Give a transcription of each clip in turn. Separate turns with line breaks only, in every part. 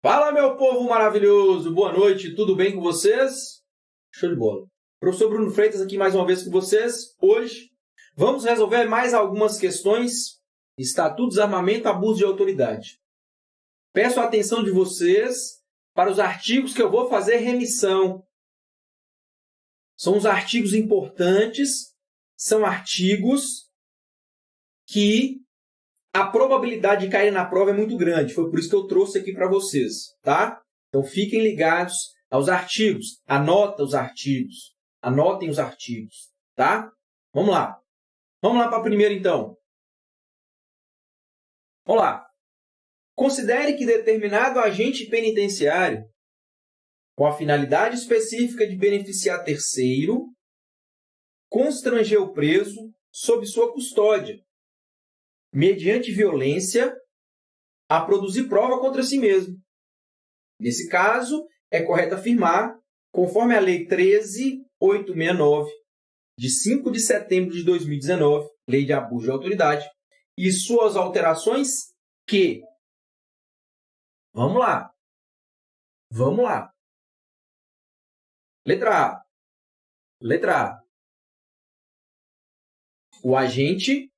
Fala, meu povo maravilhoso! Boa noite, tudo bem com vocês? Show de bola. Professor Bruno Freitas aqui mais uma vez com vocês. Hoje vamos resolver mais algumas questões. Estatuto, desarmamento, abuso de autoridade. Peço a atenção de vocês para os artigos que eu vou fazer remissão. São os artigos importantes, são artigos que a probabilidade de cair na prova é muito grande. Foi por isso que eu trouxe aqui para vocês, tá? Então, fiquem ligados aos artigos. Anotem os artigos, tá? Vamos lá. Vamos lá para a primeira, então. Vamos lá. Considere que determinado agente penitenciário, com a finalidade específica de beneficiar terceiro, constrangeu o preso sob sua custódia, mediante violência, a produzir prova contra si mesmo. Nesse caso, é correto afirmar, conforme a Lei 13.869, de 5 de setembro de 2019, Lei de Abuso de Autoridade, e suas alterações, que... Vamos lá. Letra A. O agente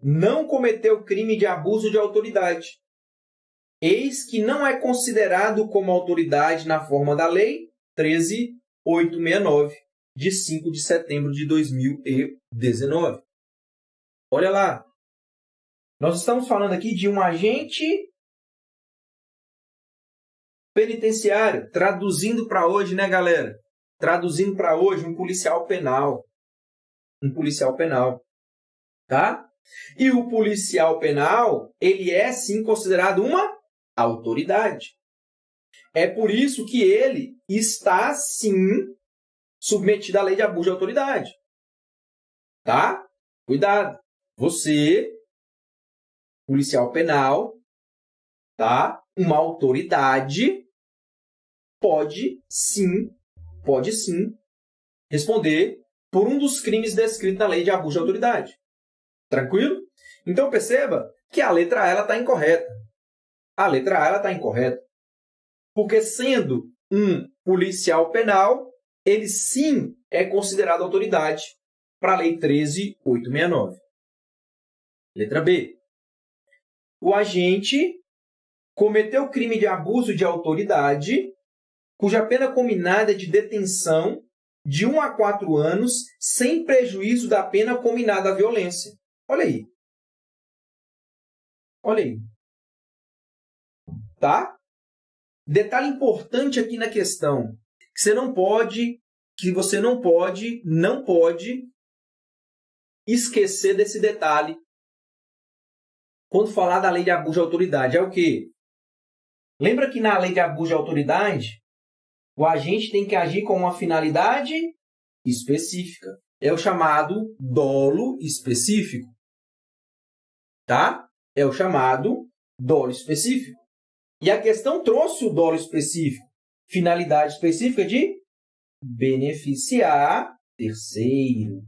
não cometeu crime de abuso de autoridade, eis que não é considerado como autoridade na forma da Lei 13.869, de 5 de setembro de 2019. Olha lá. Nós estamos falando aqui de um agente penitenciário, traduzindo para hoje, né, galera? Traduzindo para hoje, um policial penal. Tá? E o policial penal, ele é, sim, considerado uma autoridade. É por isso que ele está, sim, submetido à lei de abuso de autoridade. Tá? Cuidado. Você, policial penal, tá? Uma autoridade, pode sim responder por um dos crimes descritos na lei de abuso de autoridade. Tranquilo? Então, perceba que a letra A está incorreta. Porque, sendo um policial penal, ele sim é considerado autoridade para a Lei 13.869. Letra B. O agente cometeu crime de abuso de autoridade, cuja pena combinada é de detenção de 1 a 4 anos, sem prejuízo da pena combinada à violência. Olha aí. Tá? Detalhe importante aqui na questão, que você não pode esquecer desse detalhe quando falar da lei de abuso de autoridade. É o quê? Lembra que na lei de abuso de autoridade, o agente tem que agir com uma finalidade específica. É o chamado dolo específico. Tá? É o chamado dolo específico. E a questão trouxe o dolo específico. Finalidade específica de beneficiar terceiro.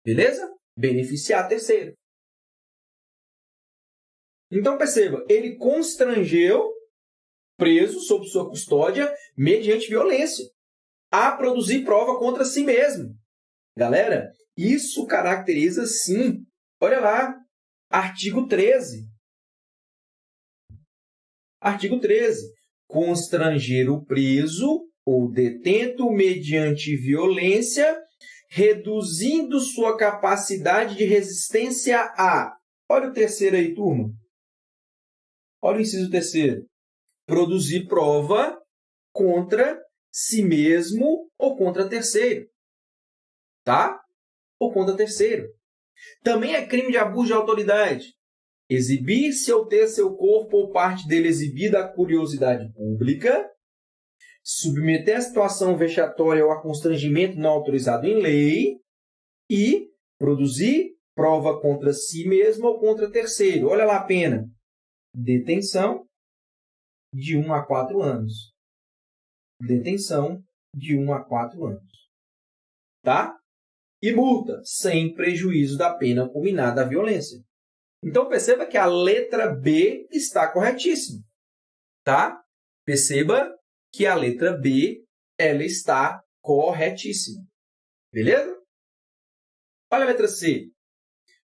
Beleza? Beneficiar terceiro. Então, perceba, ele constrangeu preso sob sua custódia mediante violência a produzir prova contra si mesmo. Galera, isso caracteriza, sim, olha lá, artigo 13. Constranger o preso ou detento mediante violência, reduzindo sua capacidade de resistência a... Olha o terceiro aí, turma. Olha o inciso terceiro. Produzir prova contra si mesmo ou contra terceiro. Tá? Ou contra terceiro. Também é crime de abuso de autoridade. Exibir-se ou ter seu corpo ou parte dele exibida à curiosidade pública, submeter a situação vexatória ou a constrangimento não autorizado em lei e produzir prova contra si mesmo ou contra terceiro. Olha lá a pena. Detenção de 1 a 4 anos. Tá? E multa, sem prejuízo da pena combinada à violência. Então, perceba que a letra B está corretíssima. Tá? Perceba que a letra B ela está corretíssima. Beleza? Olha a letra C.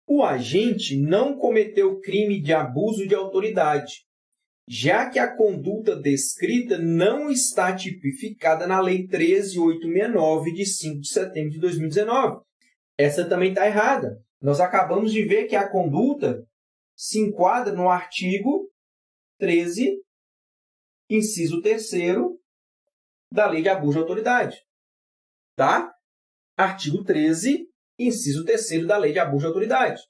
O agente não cometeu crime de abuso de autoridade, já que a conduta descrita não está tipificada na Lei 13.869, de 5 de setembro de 2019. Essa também está errada. Nós acabamos de ver que a conduta se enquadra no artigo 13, inciso 3º da Lei de Abuso de Autoridade. Tá? Artigo 13, inciso 3º da Lei de Abuso de Autoridade.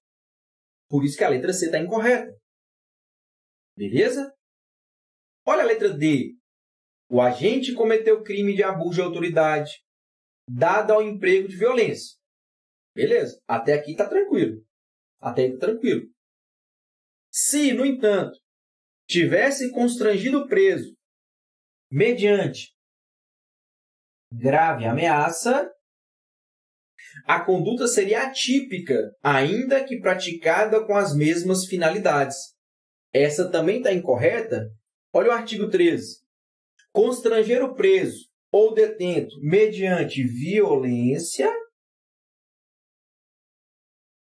Por isso que a letra C está incorreta. Beleza? Olha a letra D. O agente cometeu crime de abuso de autoridade dado ao emprego de violência. Beleza. Até aqui está tranquilo. Até aí está tranquilo. Se, no entanto, tivesse constrangido o preso mediante grave ameaça, a conduta seria atípica, ainda que praticada com as mesmas finalidades. Essa também está incorreta? Olha o artigo 13. Constranger o preso ou detento mediante violência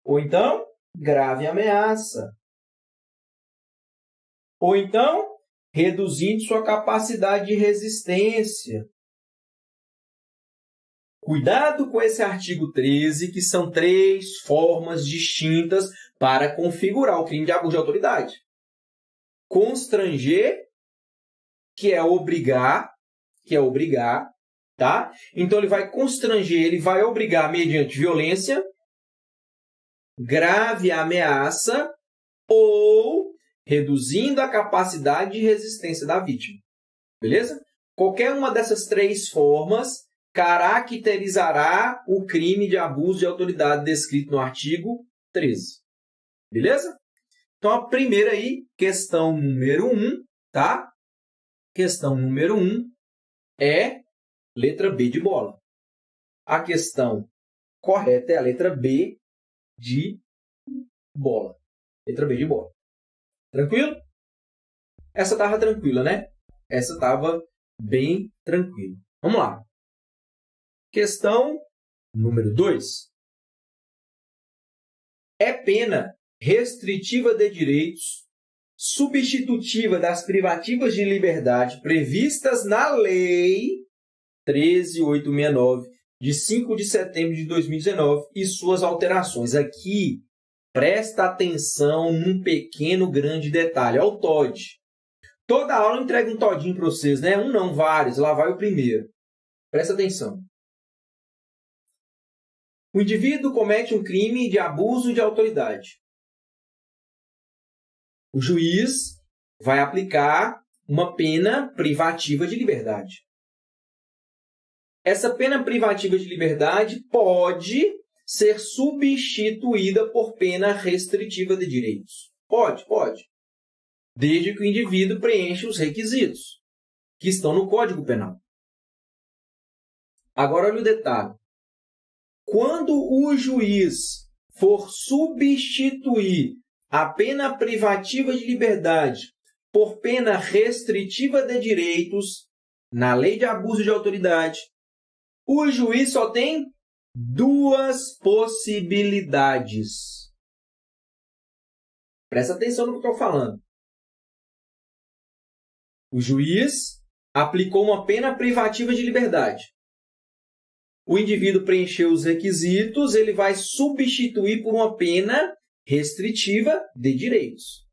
ou então grave ameaça. Ou então reduzindo sua capacidade de resistência. Cuidado com esse artigo 13, que são 3 formas distintas para configurar o crime de abuso de autoridade. Constranger, que é obrigar, tá? Então, ele vai constranger, ele vai obrigar mediante violência, grave ameaça ou reduzindo a capacidade de resistência da vítima. Beleza? Qualquer uma dessas 3 formas caracterizará o crime de abuso de autoridade descrito no artigo 13. Beleza? Então, a primeira aí, questão número 1, tá? Questão número 1 é letra B de bola. A questão correta é a letra B de bola. Letra B de bola. Tranquilo? Essa estava tranquila, né? Essa estava bem tranquila. Vamos lá. Questão número 2. É pena restritiva de direitos substitutiva das privativas de liberdade previstas na Lei 13.869, de 5 de setembro de 2019 e suas alterações. Aqui, presta atenção num pequeno grande detalhe. Olha o TOD. Toda aula eu entrego um todinho para vocês, né? Um não, vários. Lá vai o primeiro. Presta atenção. O indivíduo comete um crime de abuso de autoridade. O juiz vai aplicar uma pena privativa de liberdade. Essa pena privativa de liberdade pode ser substituída por pena restritiva de direitos. Pode. Desde que o indivíduo preencha os requisitos que estão no Código Penal. Agora, olha o detalhe. Quando o juiz for substituir a pena privativa de liberdade por pena restritiva de direitos na Lei de Abuso de Autoridade, o juiz só tem 2 possibilidades. Presta atenção no que eu estou falando. O juiz aplicou uma pena privativa de liberdade. O indivíduo preencheu os requisitos, ele vai substituir por uma pena restritiva de direitos.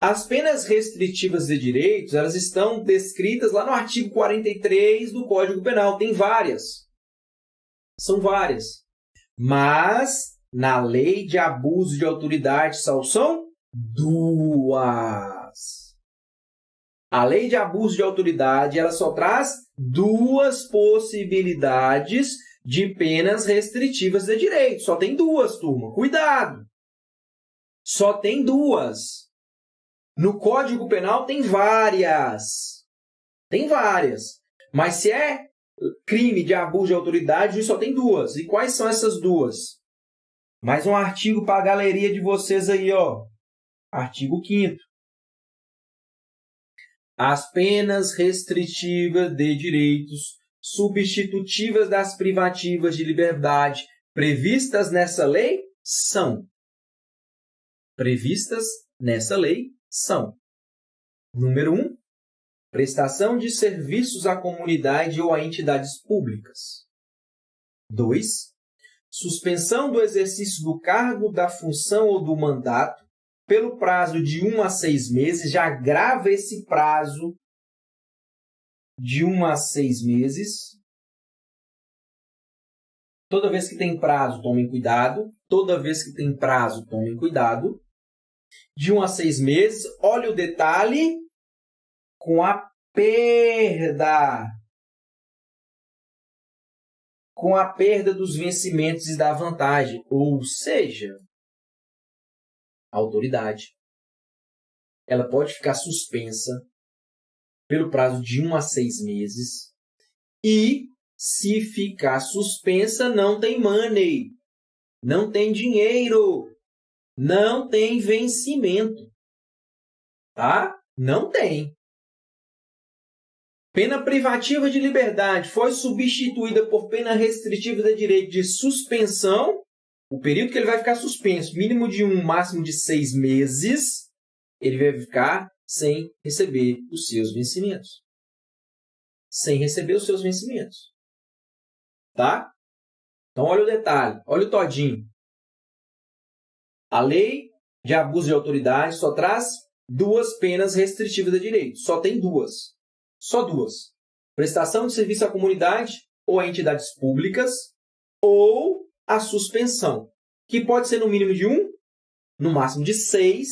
As penas restritivas de direitos, elas estão descritas lá no artigo 43 do Código Penal. Tem várias. São várias. Mas, na Lei de Abuso de Autoridade, são 2. A Lei de Abuso de Autoridade, ela só traz 2 possibilidades de penas restritivas de direitos. Só tem 2, turma. Cuidado! Só tem 2. No Código Penal tem várias. Tem várias. Mas se é crime de abuso de autoridade, só tem 2. E quais são essas 2? Mais um artigo para a galeria de vocês aí, ó. Artigo 5º. As penas restritivas de direitos substitutivas das privativas de liberdade previstas nessa lei são. Previstas nessa lei são. Número 1. Prestação de serviços à comunidade ou a entidades públicas. 2. Suspensão do exercício do cargo, da função ou do mandato pelo prazo de 1 a 6 meses. Já grava esse prazo de 1 a 6 meses. Toda vez que tem prazo, tomem cuidado. Toda vez que tem prazo, tomem cuidado. De 1 a 6 meses. Olha o detalhe. Com a perda. Com a perda dos vencimentos e da vantagem. Ou seja, a autoridade, ela pode ficar suspensa pelo prazo de 1 a 6 meses. E, se ficar suspensa, não tem money. Não tem dinheiro. Não tem vencimento. Tá? Não tem. Pena privativa de liberdade foi substituída por pena restritiva de direito de suspensão. O período que ele vai ficar suspenso, mínimo de 1, máximo de 6 meses, ele vai ficar sem receber os seus vencimentos. Sem receber os seus vencimentos. Tá? Então, olha o detalhe, olha o todinho. A lei de abuso de autoridade só traz 2 penas restritivas de direito. Só tem 2. Só 2. Prestação de serviço à comunidade ou a entidades públicas ou a suspensão, que pode ser no mínimo de 1, no máximo de 6,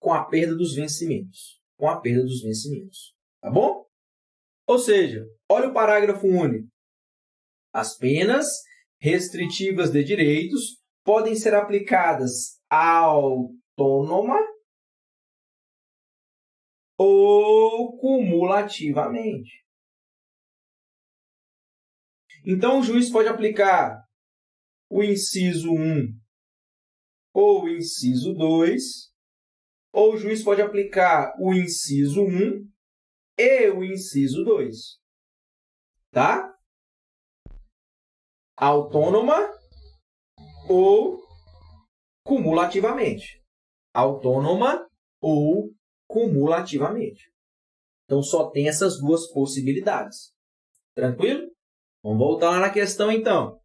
com a perda dos vencimentos. Com a perda dos vencimentos. Tá bom? Ou seja, olha o parágrafo único. As penas restritivas de direitos podem ser aplicadas autônoma ou cumulativamente. Então, o juiz pode aplicar o inciso 1 ou o inciso 2, ou o juiz pode aplicar o inciso 1 e o inciso 2. Tá? Autônoma ou cumulativamente. Autônoma ou cumulativamente. Então, só tem essas 2 possibilidades. Tranquilo? Vamos voltar lá na questão, então.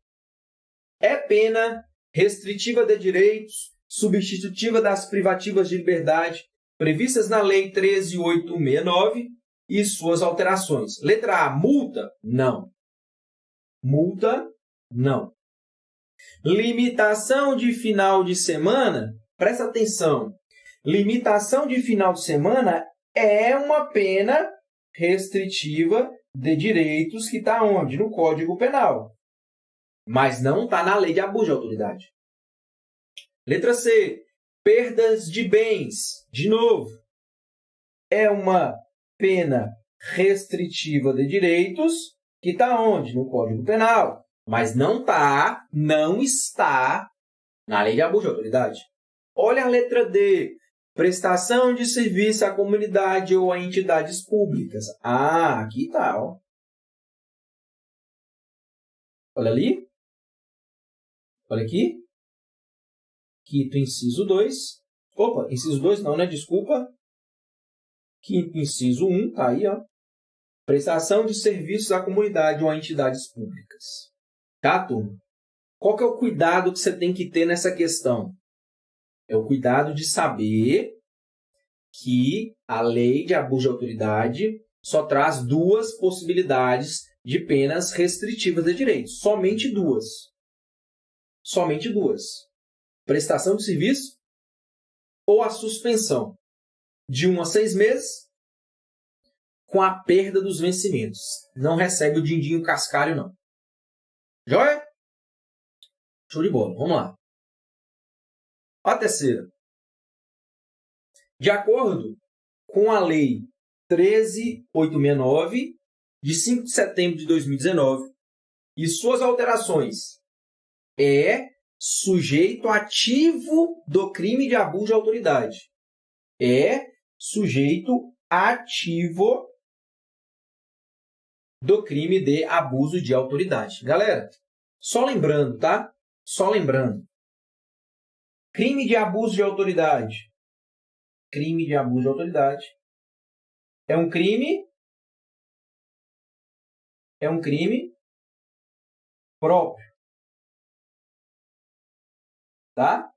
É pena restritiva de direitos, substitutiva das privativas de liberdade, previstas na Lei 13.869 e suas alterações. Letra A, multa? Não. Multa? Não. Limitação de final de semana? Presta atenção. Limitação de final de semana é uma pena restritiva de direitos que está onde? No Código Penal. Mas não está na lei de abuso de autoridade. Letra C. Perdas de bens. De novo, é uma pena restritiva de direitos que está onde? No Código Penal. Mas não está na lei de abuso de autoridade. Olha a letra D. Prestação de serviço à comunidade ou a entidades públicas. Ah, aqui está. Ó. Olha ali. Olha aqui. Quinto, inciso 2. Opa, inciso 2 não, né? Desculpa. Quinto, inciso 1. Está aí, ó. Prestação de serviços à comunidade ou a entidades públicas. Tá, turma? Qual que é o cuidado que você tem que ter nessa questão? É o cuidado de saber que a lei de abuso de autoridade só traz 2 possibilidades de penas restritivas de direitos. Somente 2. Somente 2. Prestação de serviço ou a suspensão de 1 a 6 meses com a perda dos vencimentos. Não recebe o din-din cascalho, não. Joia? Show de bola. Vamos lá. A terceira. De acordo com a Lei 13.869, de 5 de setembro de 2019, e suas alterações, é sujeito ativo do crime de abuso de autoridade. É sujeito ativo do crime de abuso de autoridade. Galera, só lembrando, tá? Só lembrando. Crime de abuso de autoridade. Crime de abuso de autoridade é um crime próprio. Tá?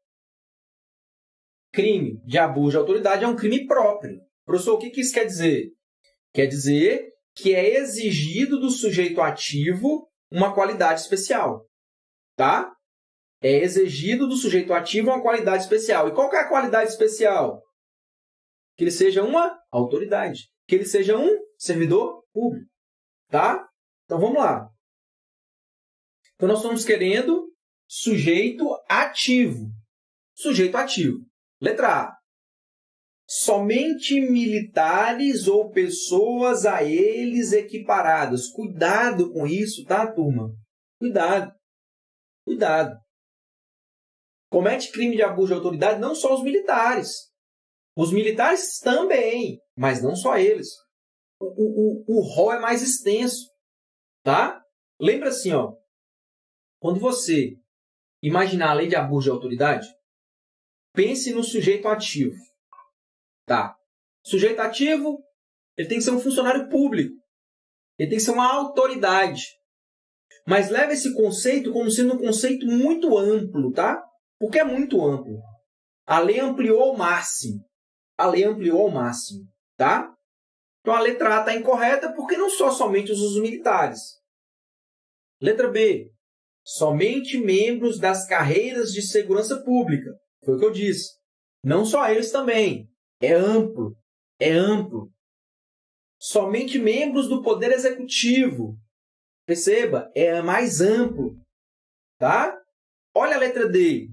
Crime de abuso de autoridade é um crime próprio. Professor, o que isso quer dizer? Quer dizer que é exigido do sujeito ativo uma qualidade especial. Tá? É exigido do sujeito ativo uma qualidade especial. E qual que é a qualidade especial? Que ele seja uma autoridade. Que ele seja um servidor público. Tá? Então, vamos lá. Então, nós estamos querendo sujeito ativo. Sujeito ativo. Letra A. Somente militares ou pessoas a eles equiparadas. Cuidado com isso, tá, turma? Cuidado. Cuidado. Comete crime de abuso de autoridade não só os militares. Os militares também, mas não só eles. O rol é mais extenso. Tá? Lembra assim, ó. Quando você imaginar a lei de abuso de autoridade, pense no sujeito ativo. Tá? Sujeito ativo, ele tem que ser um funcionário público. Ele tem que ser uma autoridade. Mas leva esse conceito como sendo um conceito muito amplo, tá? Porque é muito amplo. A lei ampliou ao máximo. A lei ampliou ao máximo, tá? Então, a letra A está incorreta porque não só somente os usos militares. Letra B. Somente membros das carreiras de segurança pública. Foi o que eu disse. Não só eles também. É amplo. É amplo. Somente membros do Poder Executivo. Perceba, é mais amplo. Tá? Olha a letra D.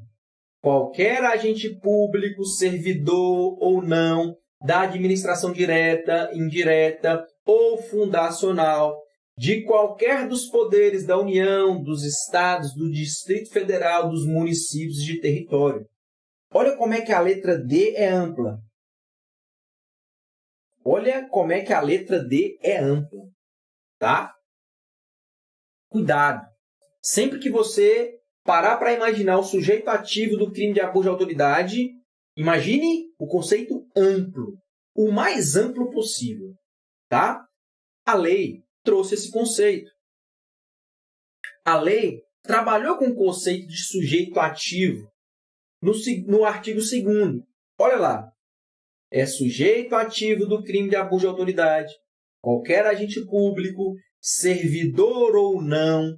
Qualquer agente público, servidor ou não, da administração direta, indireta ou fundacional, de qualquer dos poderes da União, dos estados, do Distrito Federal, dos municípios de território. Olha como é que a letra D é ampla. Olha como é que a letra D é ampla. Tá? Cuidado. Sempre que você parar para imaginar o sujeito ativo do crime de abuso de autoridade, imagine o conceito amplo. O mais amplo possível. Tá? A lei trouxe esse conceito. A lei trabalhou com o conceito de sujeito ativo no artigo 2º. Olha lá. É sujeito ativo do crime de abuso de autoridade, qualquer agente público, servidor ou não,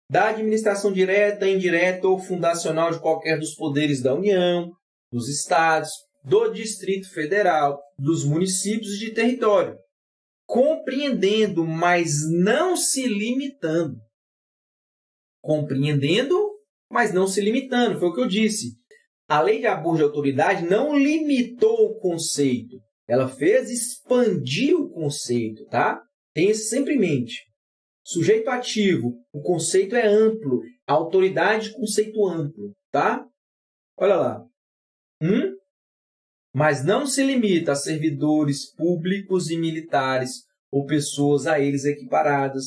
da administração direta, indireta ou fundacional de qualquer dos poderes da União, dos estados, do Distrito Federal, dos municípios e de território. Compreendendo, mas não se limitando. Compreendendo, mas não se limitando. Foi o que eu disse. A lei de abuso de autoridade não limitou o conceito. Ela fez expandir o conceito, tá? Tenha isso sempre em mente. Sujeito ativo, o conceito é amplo. A autoridade, conceito amplo, tá? Olha lá. Mas não se limita a servidores públicos e militares ou pessoas a eles equiparadas,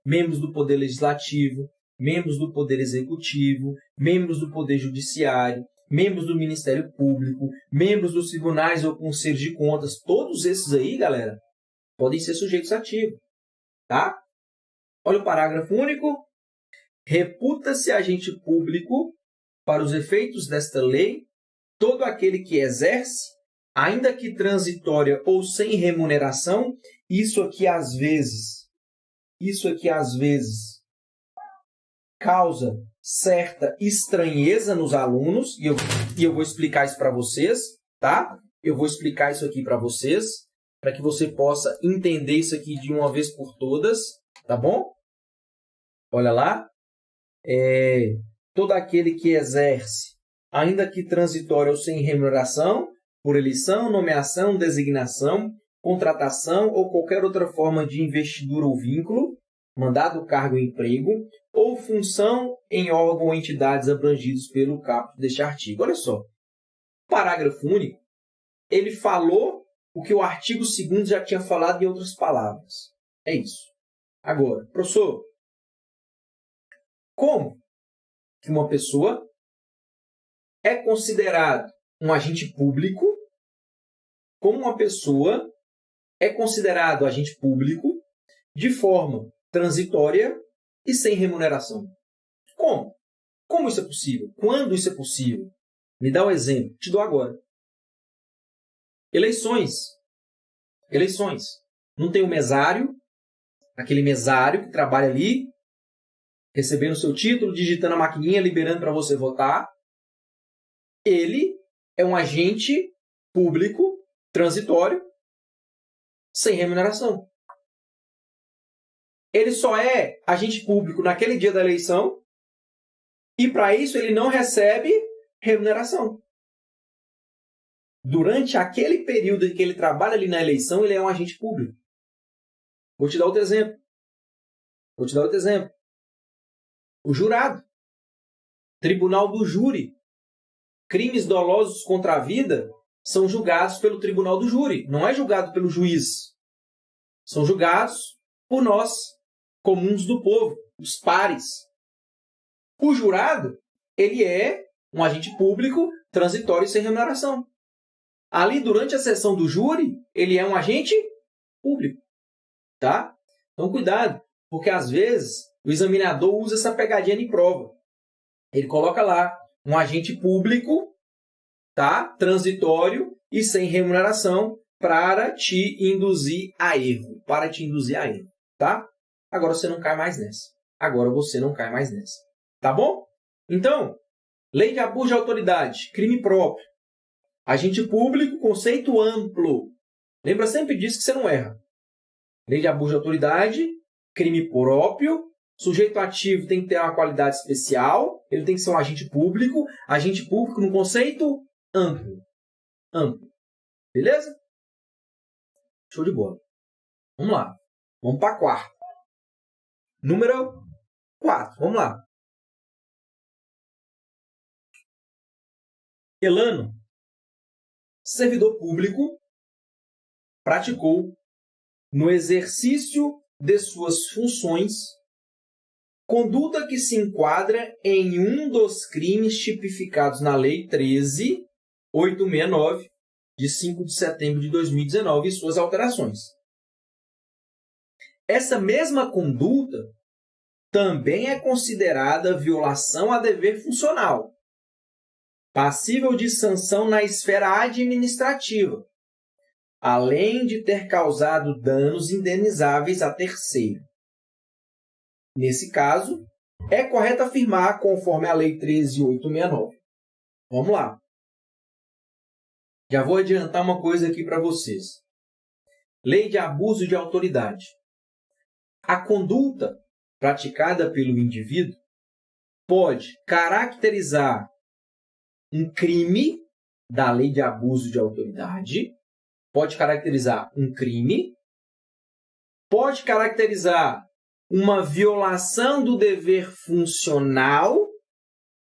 membros do Poder Legislativo, membros do Poder Executivo, membros do Poder Judiciário, membros do Ministério Público, membros dos tribunais ou conselhos de contas. Todos esses aí, galera, podem ser sujeitos ativos. Tá? Olha o parágrafo único. Reputa-se agente público, para os efeitos desta lei, todo aquele que exerce, ainda que transitória ou sem remuneração, isso aqui às vezes causa certa estranheza nos alunos, e eu vou explicar isso para vocês, tá? Eu vou explicar isso aqui para vocês, para que você possa entender isso aqui de uma vez por todas, tá bom? Olha lá. Todo aquele que exerce, ainda que transitório ou sem remuneração, por eleição, nomeação, designação, contratação ou qualquer outra forma de investidura ou vínculo, mandado, cargo ou emprego, ou função em órgão ou entidades abrangidos pelo caput deste artigo. Olha só, o parágrafo único, ele falou o que o artigo 2º já tinha falado em outras palavras. É isso. Agora, professor, como que uma pessoa é considerado um agente público? Como uma pessoa é considerado agente público de forma transitória e sem remuneração? Como? Como isso é possível? Quando isso é possível? Me dá um exemplo. Te dou agora. Eleições. Eleições. Não tem o mesário, aquele mesário que trabalha ali, recebendo o seu título, digitando a maquininha, liberando para você votar. Ele é um agente público transitório sem remuneração. Ele só é agente público naquele dia da eleição e, para isso, ele não recebe remuneração. Durante aquele período em que ele trabalha ali na eleição, ele é um agente público. Vou te dar outro exemplo. O jurado. Tribunal do júri. Crimes dolosos contra a vida são julgados pelo tribunal do júri. Não é julgado pelo juiz. São julgados por nós, comuns do povo, os pares. O jurado, ele é um agente público transitório sem remuneração. Ali, durante a sessão do júri, ele é um agente público. Tá? Então, cuidado, porque às vezes o examinador usa essa pegadinha de prova. Ele coloca lá um agente público, tá? Transitório e sem remuneração para te induzir a erro. Tá? Agora você não cai mais nessa. Tá bom? Então, lei de abuso de autoridade, crime próprio. Agente público, conceito amplo. Lembra sempre disso que você não erra. Lei de abuso de autoridade, crime próprio. Sujeito ativo tem que ter uma qualidade especial. Ele tem que ser um agente público. Agente público no conceito amplo. Beleza? Show de bola. Vamos lá. Vamos para a quarta. Número 4. Vamos lá. Elano, servidor público, praticou, no exercício de suas funções, conduta que se enquadra em um dos crimes tipificados na Lei 13.869, de 5 de setembro de 2019, e suas alterações. Essa mesma conduta também é considerada violação a dever funcional, passível de sanção na esfera administrativa, além de ter causado danos indenizáveis a terceiro. Nesse caso, é correto afirmar, conforme a Lei 13.869. Vamos lá. Já vou adiantar uma coisa aqui para vocês. Lei de abuso de autoridade. A conduta praticada pelo indivíduo pode caracterizar um crime da lei de abuso de autoridade, pode caracterizar uma violação do dever funcional,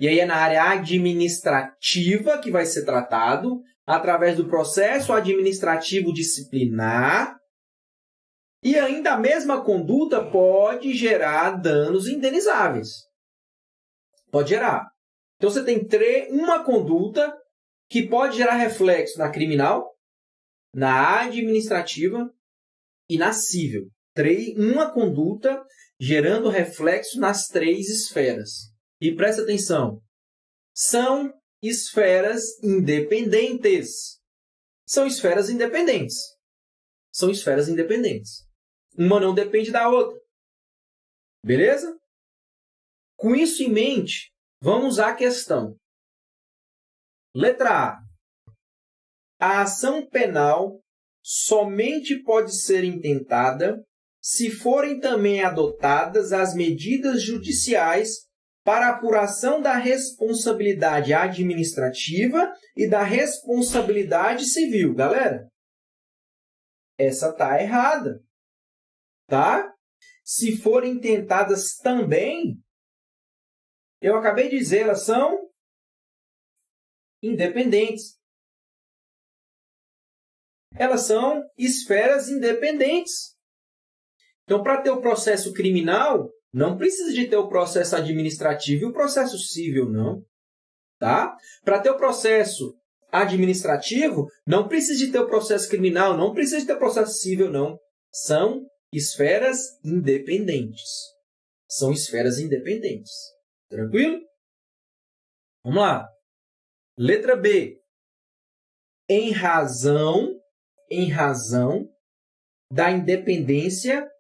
e aí é na área administrativa que vai ser tratado, através do processo administrativo disciplinar, e ainda a mesma conduta pode gerar danos indenizáveis. Pode gerar. Então, você tem uma conduta que pode gerar reflexo na criminal, na administrativa e na cível. Uma conduta gerando reflexo nas 3 esferas. E presta atenção, são esferas independentes. Uma não depende da outra. Beleza? Com isso em mente, vamos à questão. Letra A. A ação penal somente pode ser intentada se forem também adotadas as medidas judiciais para a apuração da responsabilidade administrativa e da responsabilidade civil. Galera, essa está errada. Tá? se forem intentadas também, eu acabei de dizer, elas são independentes. Elas são esferas independentes. Então, para ter o processo criminal, não precisa de ter o processo administrativo e o processo civil, não. Tá? Para ter o processo administrativo, não precisa de ter o processo criminal, não precisa de ter o processo civil, não. São esferas independentes. São esferas independentes. Tranquilo? Vamos lá. Letra B. Em razão da independência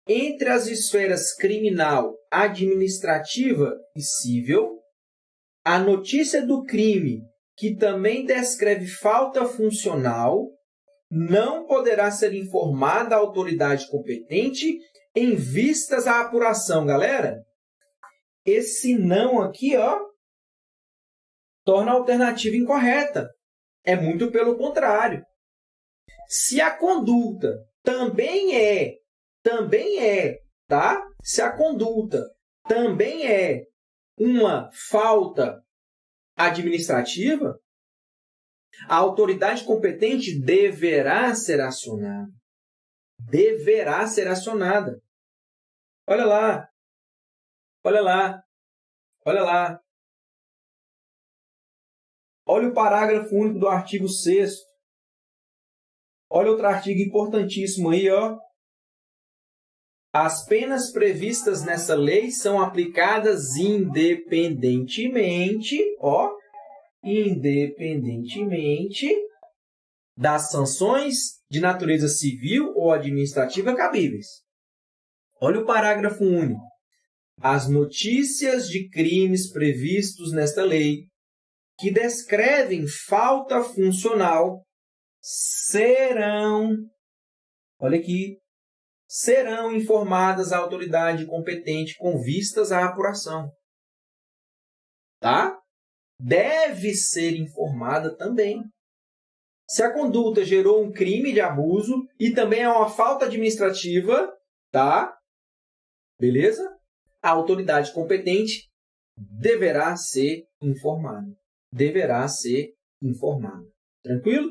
entre as esferas criminal, administrativa e civil, a notícia do crime, que também descreve falta funcional, não poderá ser informada à autoridade competente em vistas à apuração. Galera, esse não aqui, ó, torna a alternativa incorreta. É muito pelo contrário. Se a conduta também é, tá? Se a conduta também é uma falta administrativa, a autoridade competente deverá ser acionada. Deverá ser acionada. Olha lá. Olha lá. Olha lá. Olha o parágrafo único do artigo 6º. Olha outro artigo importantíssimo aí, ó. As penas previstas nessa lei são aplicadas independentemente, ó, independentemente das sanções de natureza civil ou administrativa cabíveis. Olha o parágrafo único. As notícias de crimes previstos nesta lei, que descrevem falta funcional, serão, olha aqui, serão informadas à autoridade competente com vistas à apuração. Tá? Deve ser informada também. Se a conduta gerou um crime de abuso e também é uma falta administrativa, tá? Beleza? A autoridade competente deverá ser informada. Deverá ser informada. Tranquilo?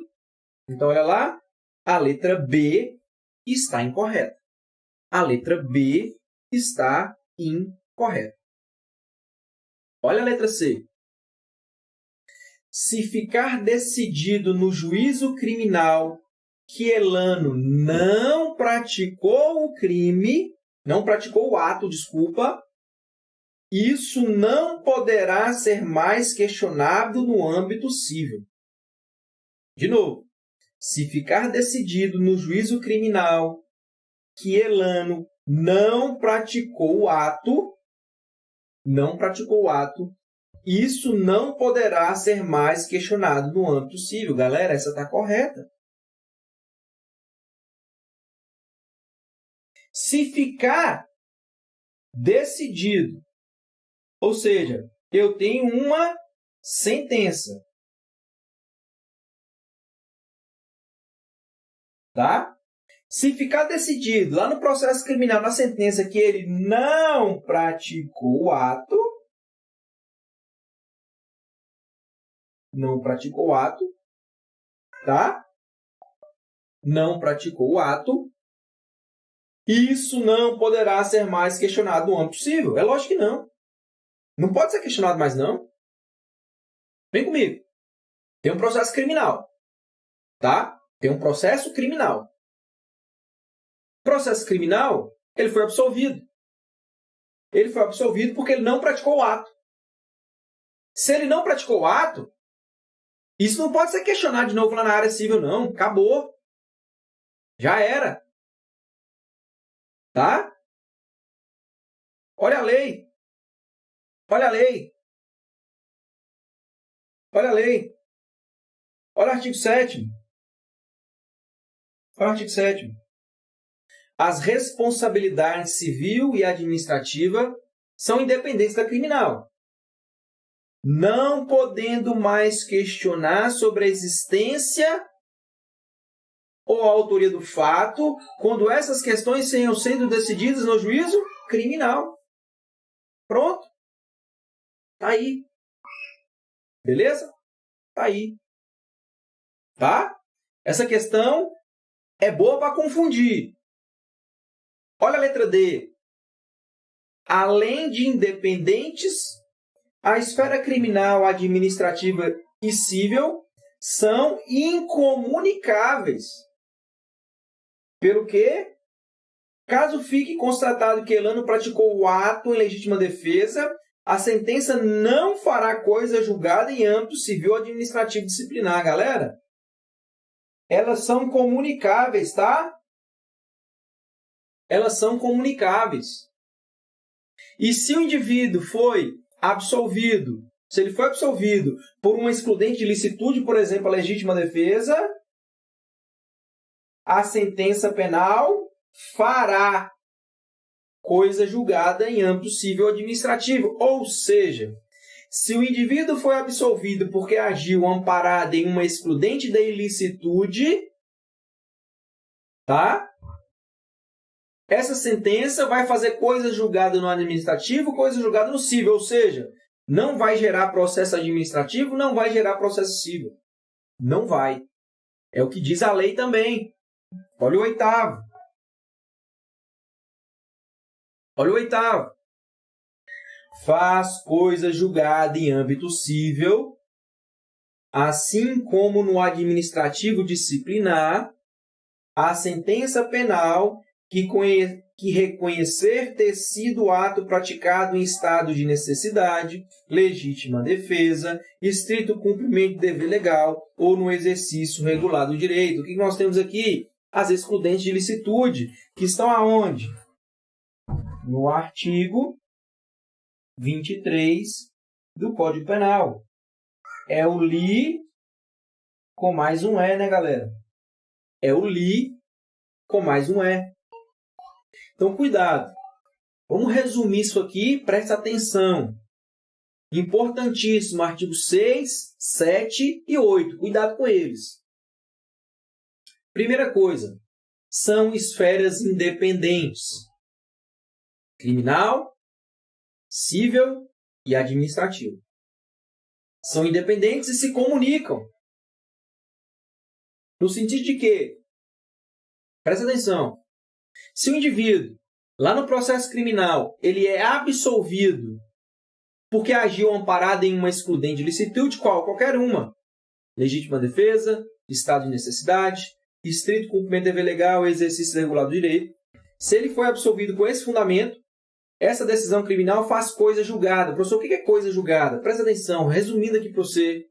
Então, olha lá. A letra B está incorreta. A letra B está incorreta. Olha a letra C. Se ficar decidido no juízo criminal que Elano não praticou o crime, não praticou o ato, desculpa, isso não poderá ser mais questionado no âmbito civil. De novo, se ficar decidido no juízo criminal que Elano não praticou o ato, isso não poderá ser mais questionado no âmbito civil. Galera, essa está correta. Se ficar decidido, ou seja, eu tenho uma sentença, tá? Se ficar decidido lá no processo criminal, na sentença, que ele não praticou o ato, tá? Não praticou o ato, isso não poderá ser mais questionado no âmbito civil. É lógico que não. Não pode ser questionado mais, não. Vem comigo. Tem um processo criminal, tá? Tem um processo criminal. Processo criminal, ele foi absolvido. Ele foi absolvido porque ele não praticou o ato. Se ele não praticou o ato, isso não pode ser questionado de novo lá na área civil, não. Acabou. Já era. Tá? Olha a lei. Olha a lei. Olha a lei. Olha o artigo 7º. Olha o artigo 7º. As responsabilidades civil e administrativa são independentes da criminal, não podendo mais questionar sobre a existência ou a autoria do fato, quando essas questões tenham sido decididas no juízo criminal. Pronto. Tá aí. Beleza? Tá aí. Tá? Essa questão é boa para confundir. Olha a letra D. Além de independentes, a esfera criminal, administrativa e civil são incomunicáveis. Pelo que, caso fique constatado que Elano praticou o ato em legítima defesa, a sentença não fará coisa julgada em âmbito civil, administrativo e disciplinar. Galera, elas são comunicáveis, tá? Elas são comunicáveis. E se o indivíduo foi absolvido, se ele foi absolvido por uma excludente de licitude, por exemplo, a legítima defesa, a sentença penal fará coisa julgada em âmbito civil ou administrativo. Ou seja, se o indivíduo foi absolvido porque agiu amparado em uma excludente da ilicitude, tá? Essa sentença vai fazer coisa julgada no administrativo, coisa julgada no civil. Ou seja, não vai gerar processo administrativo, não vai gerar processo civil. Não vai. É o que diz a lei também. Olha o 8º. Olha o 8º. Faz coisa julgada em âmbito civil, assim como no administrativo disciplinar, a sentença penal que reconhecer ter sido ato praticado em estado de necessidade, legítima defesa, estrito cumprimento de dever legal ou no exercício regular do direito. O que nós temos aqui? As excludentes de licitude, que estão aonde? No artigo 23 do Código Penal. É o li com mais um E, né, galera? É o li com mais um E. Então, cuidado. Vamos resumir isso aqui, presta atenção. Importantíssimo, artigo 6, 7 e 8. Cuidado com eles. Primeira coisa, são esferas independentes. Criminal, civil e administrativo. São independentes e se comunicam. No sentido de que, presta atenção, se o indivíduo, lá no processo criminal, ele é absolvido porque agiu amparado em uma excludente de licitude, qual? Qualquer uma. Legítima defesa, estado de necessidade, estrito cumprimento de dever legal, exercício regular do direito. Se ele foi absolvido com esse fundamento, essa decisão criminal faz coisa julgada. Professor, o que é coisa julgada? Presta atenção, resumindo aqui para você.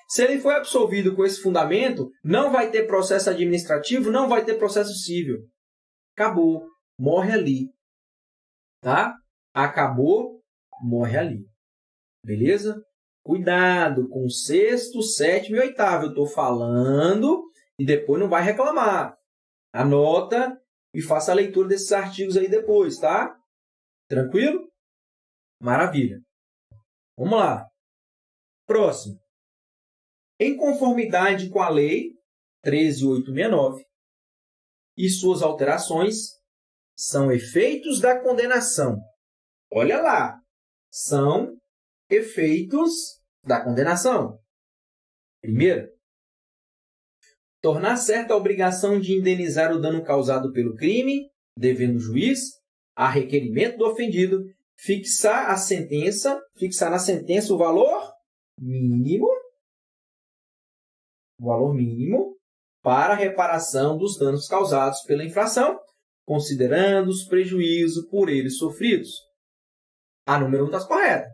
Se ele foi absolvido com esse fundamento, não vai ter processo administrativo, não vai ter processo civil. Acabou, morre ali. Tá? Acabou, morre ali. Beleza? Cuidado com o 6º, 7º e 8º. Eu estou falando e depois não vai reclamar. Anota e faça a leitura desses artigos aí depois, tá? Tranquilo? Maravilha. Vamos lá. Próximo. Em conformidade com a Lei 13.869 e suas alterações, são efeitos da condenação. Olha lá. São efeitos da condenação. Primeiro, tornar certa a obrigação de indenizar o dano causado pelo crime, devendo o juiz, a requerimento do ofendido, fixar na sentença o valor mínimo para a reparação dos danos causados pela infração, considerando os prejuízos por eles sofridos. A número 1 está correta.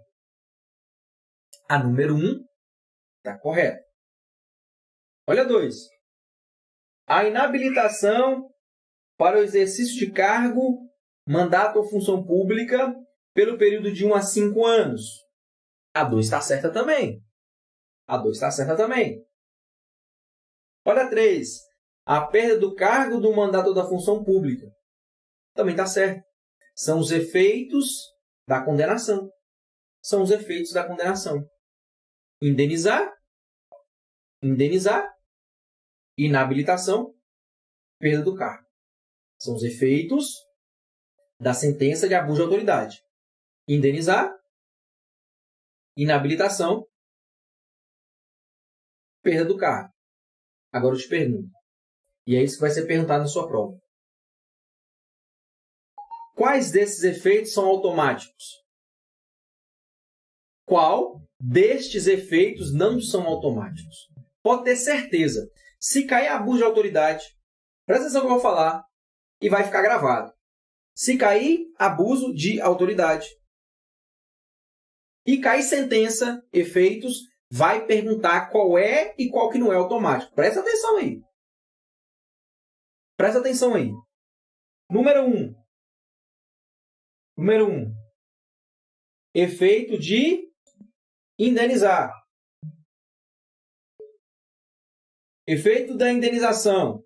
A número 1 está correta. Olha 2. A inabilitação para o exercício de cargo, mandato ou função pública pelo período de 1 a 5 anos. A 2 está certa também. A 2 está certa também. Olha 3. A perda do cargo, do mandato ou da função pública. Também está certo. São os efeitos da condenação. São os efeitos da condenação. Indenizar, inabilitação perda do cargo. São os efeitos da sentença de abuso de autoridade. Indenizar, inabilitação, perda do cargo. Agora eu te pergunto, e é isso que vai ser perguntado na sua prova. Quais desses efeitos são automáticos? Qual destes efeitos não são automáticos? Pode ter certeza. Se cair abuso de autoridade, presta atenção no que eu vou falar e vai ficar gravado. Se cair abuso de autoridade e cair sentença, efeitos, vai perguntar qual é e qual que não é automático. Presta atenção aí. Presta atenção aí. Número 1. Efeito de indenizar. Efeito da indenização.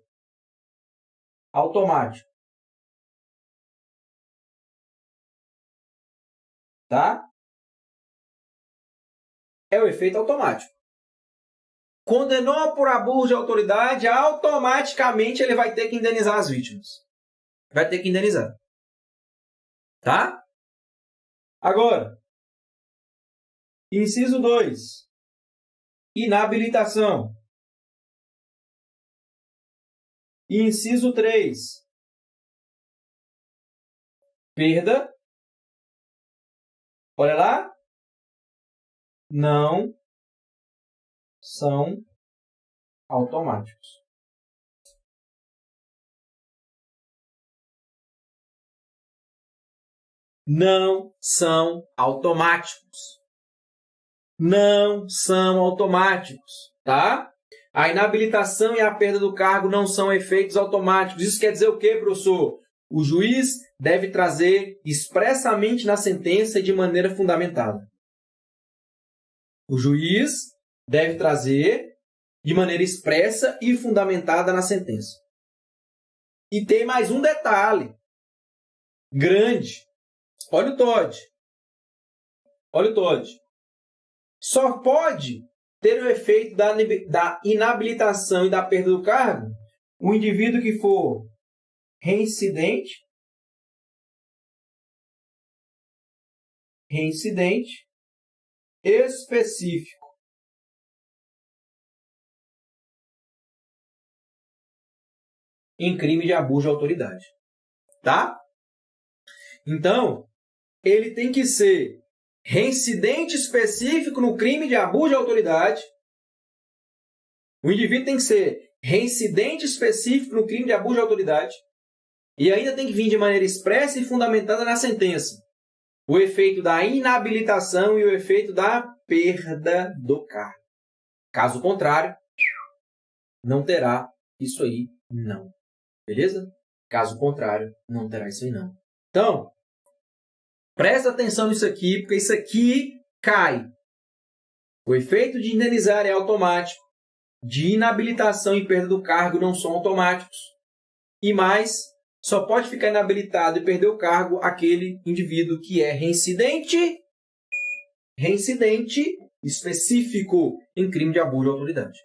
Automático. Tá? É o efeito automático. Condenou por abuso de autoridade, automaticamente ele vai ter que indenizar as vítimas. Vai ter que indenizar. Tá? Agora, inciso 2. Inabilitação. Inciso 3. Perda. Olha lá. Não são automáticos. Não são automáticos. Não são automáticos, tá? A inabilitação e a perda do cargo não são efeitos automáticos. Isso quer dizer o quê, professor? O juiz deve trazer expressamente na sentença e de maneira fundamentada. O juiz deve trazer de maneira expressa e fundamentada na sentença. E tem mais um detalhe grande. Olha o TOD. Olha o TOD. Só pode ter o efeito da inabilitação e da perda do cargo o indivíduo que for reincidente, específico em crime de abuso de autoridade. Tá? Então, ele tem que ser reincidente específico no crime de abuso de autoridade. O indivíduo tem que ser reincidente específico no crime de abuso de autoridade. E ainda tem que vir de maneira expressa e fundamentada na sentença o efeito da inabilitação e o efeito da perda do cargo. Caso contrário, não terá isso aí, não. Beleza? Caso contrário, não terá isso aí, não. Então, presta atenção nisso aqui, porque isso aqui cai. O efeito de indenizar é automático. De inabilitação e perda do cargo não são automáticos. E mais, só pode ficar inabilitado e perder o cargo aquele indivíduo que é reincidente específico em crime de abuso de autoridade.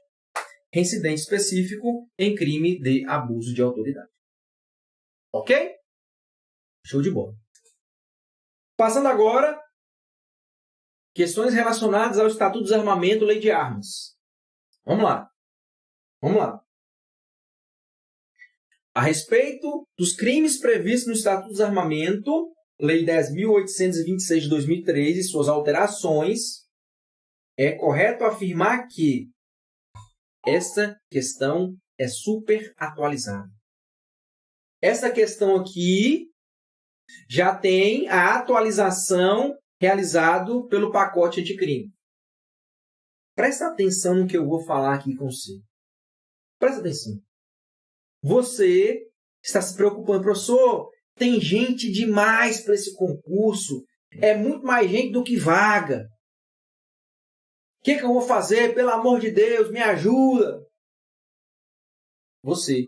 Reincidente específico em crime de abuso de autoridade. Ok? Show de bola. Passando agora, questões relacionadas ao Estatuto do Desarmamento, Lei de Armas. Vamos lá. A respeito dos crimes previstos no Estatuto do Desarmamento, Lei 10.826 de 2003 e suas alterações, é correto afirmar que essa questão é super atualizada. Essa questão aqui já tem a atualização realizado pelo pacote anticrime. Presta atenção no que eu vou falar aqui com você. Presta atenção. Você está se preocupando, professor, tem gente demais para esse concurso, é muito mais gente do que vaga. O que eu vou fazer? Pelo amor de Deus, me ajuda. Você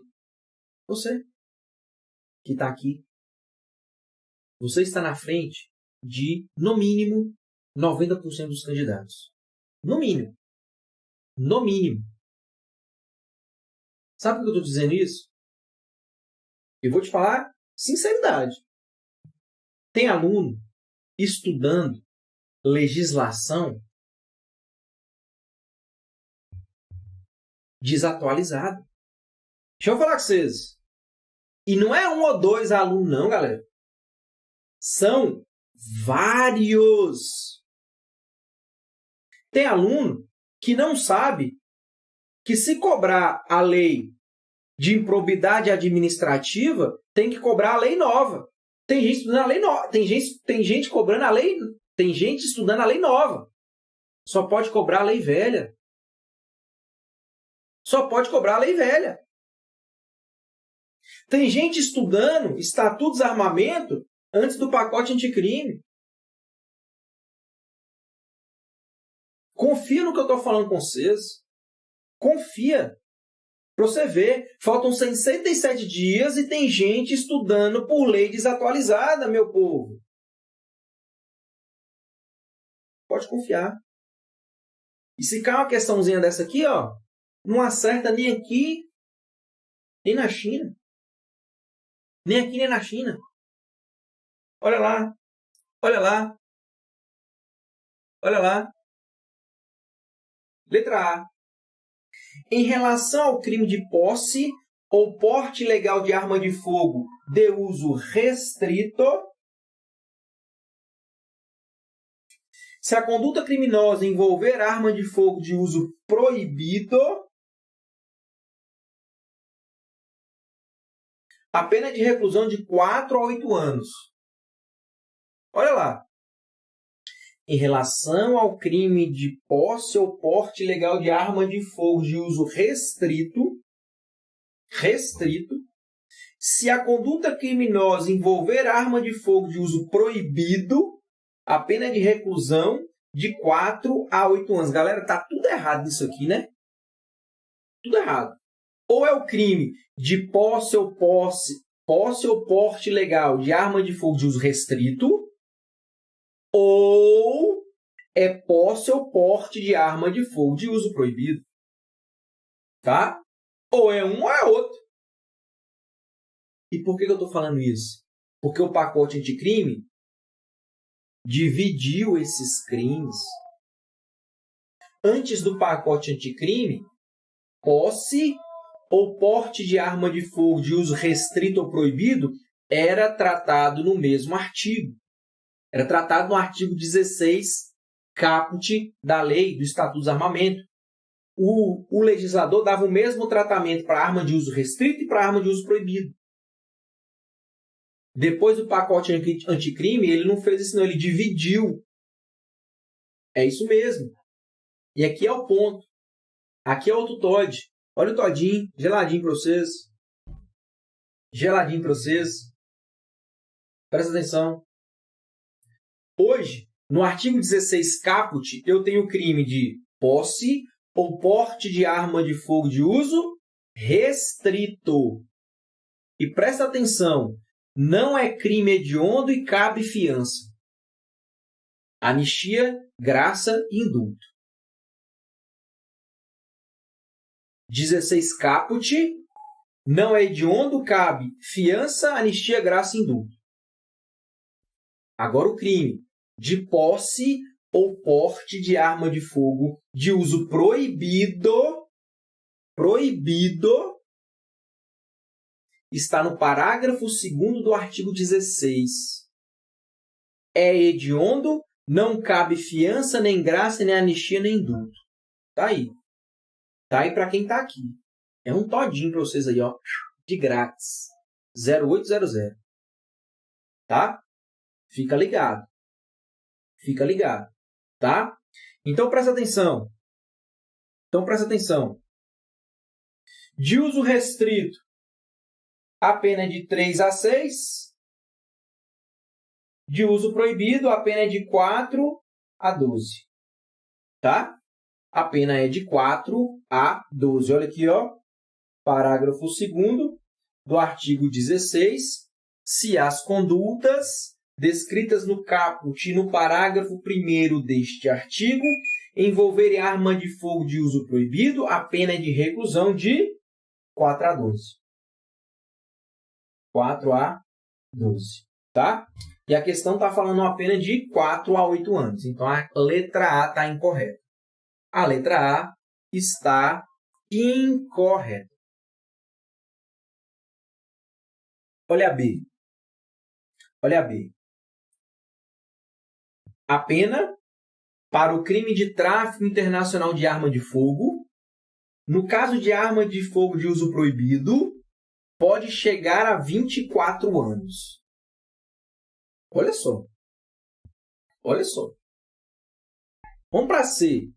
que está aqui, você está na frente de, no mínimo, 90% dos candidatos. No mínimo. No mínimo. Sabe por que eu estou dizendo isso? Eu vou te falar sinceridade. Tem aluno estudando legislação desatualizada. Deixa eu falar com vocês. E não é um ou dois alunos, não, galera. São vários. Tem aluno que não sabe que se cobrar a lei de improbidade administrativa, tem que cobrar a lei nova. Tem gente estudando a lei nova. Tem gente cobrando a lei. Tem gente estudando a lei nova. Só pode cobrar a lei velha. Só pode cobrar a lei velha. Tem gente estudando Estatuto do Desarmamento antes do pacote anticrime. Confia no que eu estou falando com vocês. Confia. Para você ver, faltam 67 dias e tem gente estudando por lei desatualizada, meu povo. Pode confiar. E se cai uma questãozinha dessa aqui, ó, não acerta nem aqui, nem na China. Nem aqui, nem na China. Olha lá. Olha lá. Olha lá. Letra A. Em relação ao crime de posse ou porte ilegal de arma de fogo de uso restrito, se a conduta criminosa envolver arma de fogo de uso proibido, a pena é de reclusão de 4 a 8 anos. Olha lá. Em relação ao crime de posse ou porte ilegal de arma de fogo de uso restrito, se a conduta criminosa envolver arma de fogo de uso proibido, a pena é de reclusão de 4 a 8 anos. Galera, tá tudo errado nisso aqui, né? Tudo errado. Ou é o crime de posse ou porte ilegal de arma de fogo de uso restrito, ou é posse ou porte de arma de fogo de uso proibido. Tá? Ou é um ou é outro. E por que eu estou falando isso? Porque o pacote anticrime dividiu esses crimes. Antes do pacote anticrime, posse ou porte de arma de fogo de uso restrito ou proibido era tratado no mesmo artigo. Era tratado no artigo 16, caput da lei do Estatuto do Desarmamento. O legislador dava o mesmo tratamento para arma de uso restrito e para arma de uso proibido. Depois do pacote anticrime, ele não fez isso, não. Ele dividiu. É isso mesmo. E aqui é o ponto. Aqui é outro Todd. Olha o todinho, geladinho para vocês. Geladinho para vocês. Presta atenção. Hoje, no artigo 16 caput, eu tenho o crime de posse ou porte de arma de fogo de uso restrito. E presta atenção, não é crime hediondo e cabe fiança. Anistia, graça e indulto. 16 caput, não é hediondo, cabe fiança, anistia, graça e indulto. Agora o crime de posse ou porte de arma de fogo de uso proibido, está no parágrafo 2º do artigo 16. É hediondo, não cabe fiança, nem graça, nem anistia, nem indulto. Tá aí. Tá aí para quem tá aqui. É um todinho para vocês aí, ó, de grátis. 0800. Tá? Fica ligado. Fica ligado, tá? Então, presta atenção. De uso restrito, a pena é de 3 a 6. De uso proibido, a pena é de 4 a 12. Tá? A pena é de 4 a 12. Olha aqui, ó. Parágrafo 2º do artigo 16. Se as condutas descritas no caput e no parágrafo 1º deste artigo envolverem arma de fogo de uso proibido, a pena é de reclusão de 4 a 12. 4 a 12. Tá? E a questão está falando uma pena de 4 a 8 anos. Então, a letra A está incorreta. A letra A está incorreta. Olha a B. Olha a B. A pena para o crime de tráfico internacional de arma de fogo, no caso de arma de fogo de uso proibido, pode chegar a 24 anos. Olha só. Olha só. Vamos para C.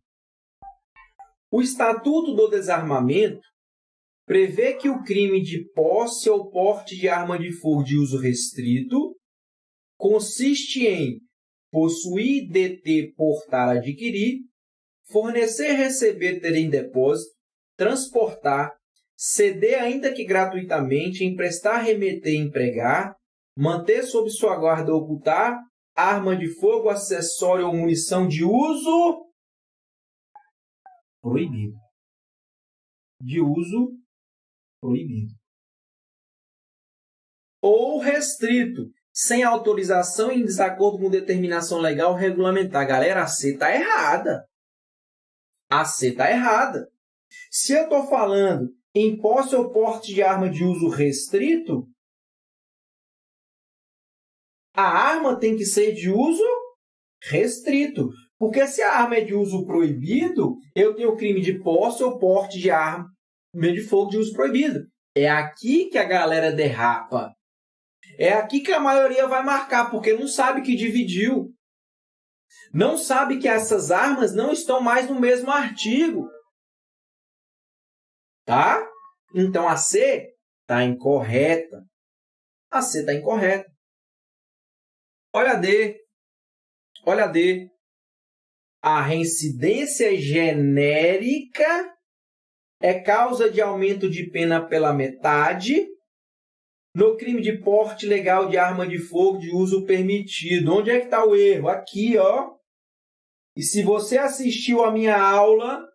O Estatuto do Desarmamento prevê que o crime de posse ou porte de arma de fogo de uso restrito consiste em possuir, deter, portar, adquirir, fornecer, receber, ter em depósito, transportar, ceder ainda que gratuitamente, emprestar, remeter, empregar, manter sob sua guarda ou ocultar, arma de fogo, acessório ou munição de uso proibido. De uso proibido. Ou restrito, sem autorização e em desacordo com determinação legal regulamentar. Galera, a C está errada. A C está errada. Se eu estou falando em posse ou porte de arma de uso restrito, a arma tem que ser de uso restrito. Porque se a arma é de uso proibido, eu tenho o crime de posse ou porte de arma de fogo de uso proibido. É aqui que a galera derrapa. É aqui que a maioria vai marcar, porque não sabe que dividiu. Não sabe que essas armas não estão mais no mesmo artigo. Tá? Então, a C está incorreta. A C está incorreta. Olha a D. Olha a D. A reincidência genérica é causa de aumento de pena pela metade no crime de porte legal de arma de fogo de uso permitido. Onde é que está o erro? Aqui, ó. E se você assistiu a minha aula,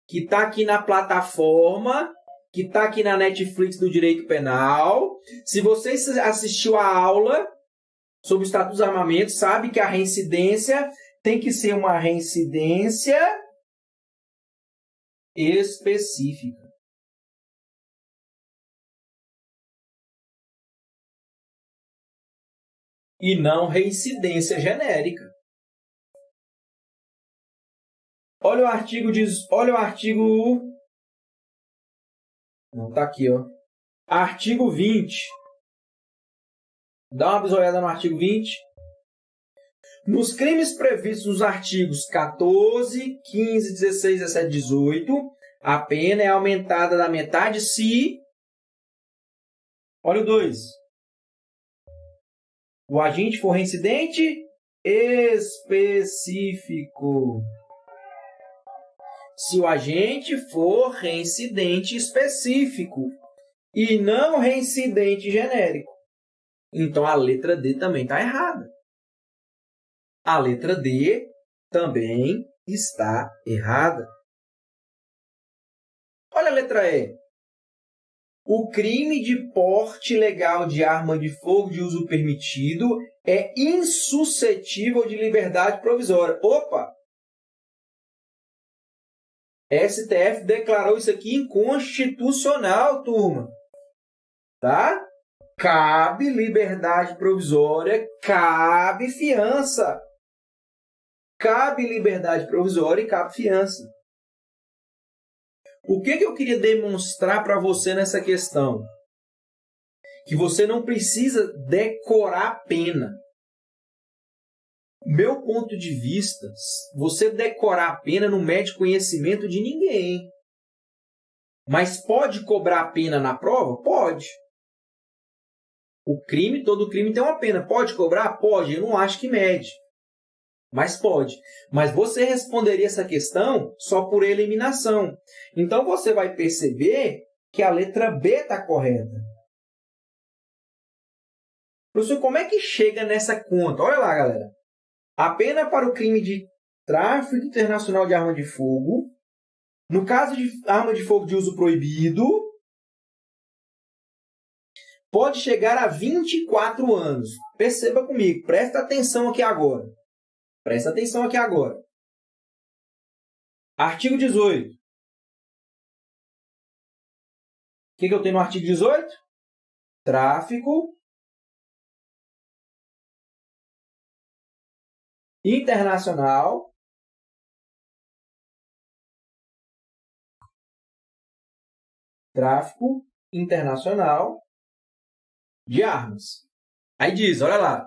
que está aqui na plataforma, que está aqui na Netflix do Direito Penal, se você assistiu a aula sobre o Estatuto dos Armamentos, sabe que a reincidência tem que ser uma reincidência específica. E não reincidência genérica. Olha o artigo não, tá aqui, ó. Artigo 20. Dá uma bisoiada no artigo 20. Nos crimes previstos nos artigos 14, 15, 16, 17, 18, a pena é aumentada da metade se... Olha o 2. O agente for reincidente específico. Se o agente for reincidente específico e não reincidente genérico. Então, a letra D também está errada. A letra D também está errada. Olha a letra E. O crime de porte legal de arma de fogo de uso permitido é insuscetível de liberdade provisória. Opa! STF declarou isso aqui inconstitucional, turma. Tá? Cabe liberdade provisória, cabe fiança. Cabe liberdade provisória e cabe fiança. O que eu queria demonstrar para você nessa questão? Que você não precisa decorar a pena. Meu ponto de vista, você decorar a pena não mede conhecimento de ninguém. Mas pode cobrar a pena na prova? Pode. Todo crime tem uma pena. Pode cobrar? Pode. Eu não acho que mede. Mas pode. Mas você responderia essa questão só por eliminação. Então, você vai perceber que a letra B está correta. Professor, como é que chega nessa conta? Olha lá, galera. A pena para o crime de tráfico internacional de arma de fogo, no caso de arma de fogo de uso proibido, pode chegar a 24 anos. Perceba comigo, presta atenção aqui agora. Presta atenção aqui agora. Artigo 18. O que eu tenho no artigo 18? Tráfico internacional de armas. Aí diz, olha lá,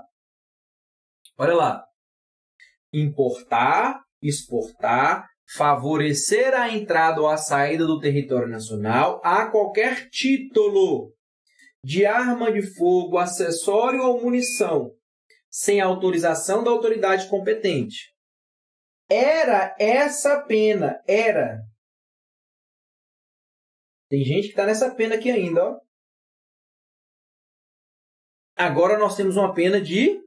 importar, exportar, favorecer a entrada ou a saída do território nacional a qualquer título de arma de fogo, acessório ou munição, sem autorização da autoridade competente. Era essa pena, era. Tem gente que está nessa pena aqui ainda, ó. Agora nós temos uma pena de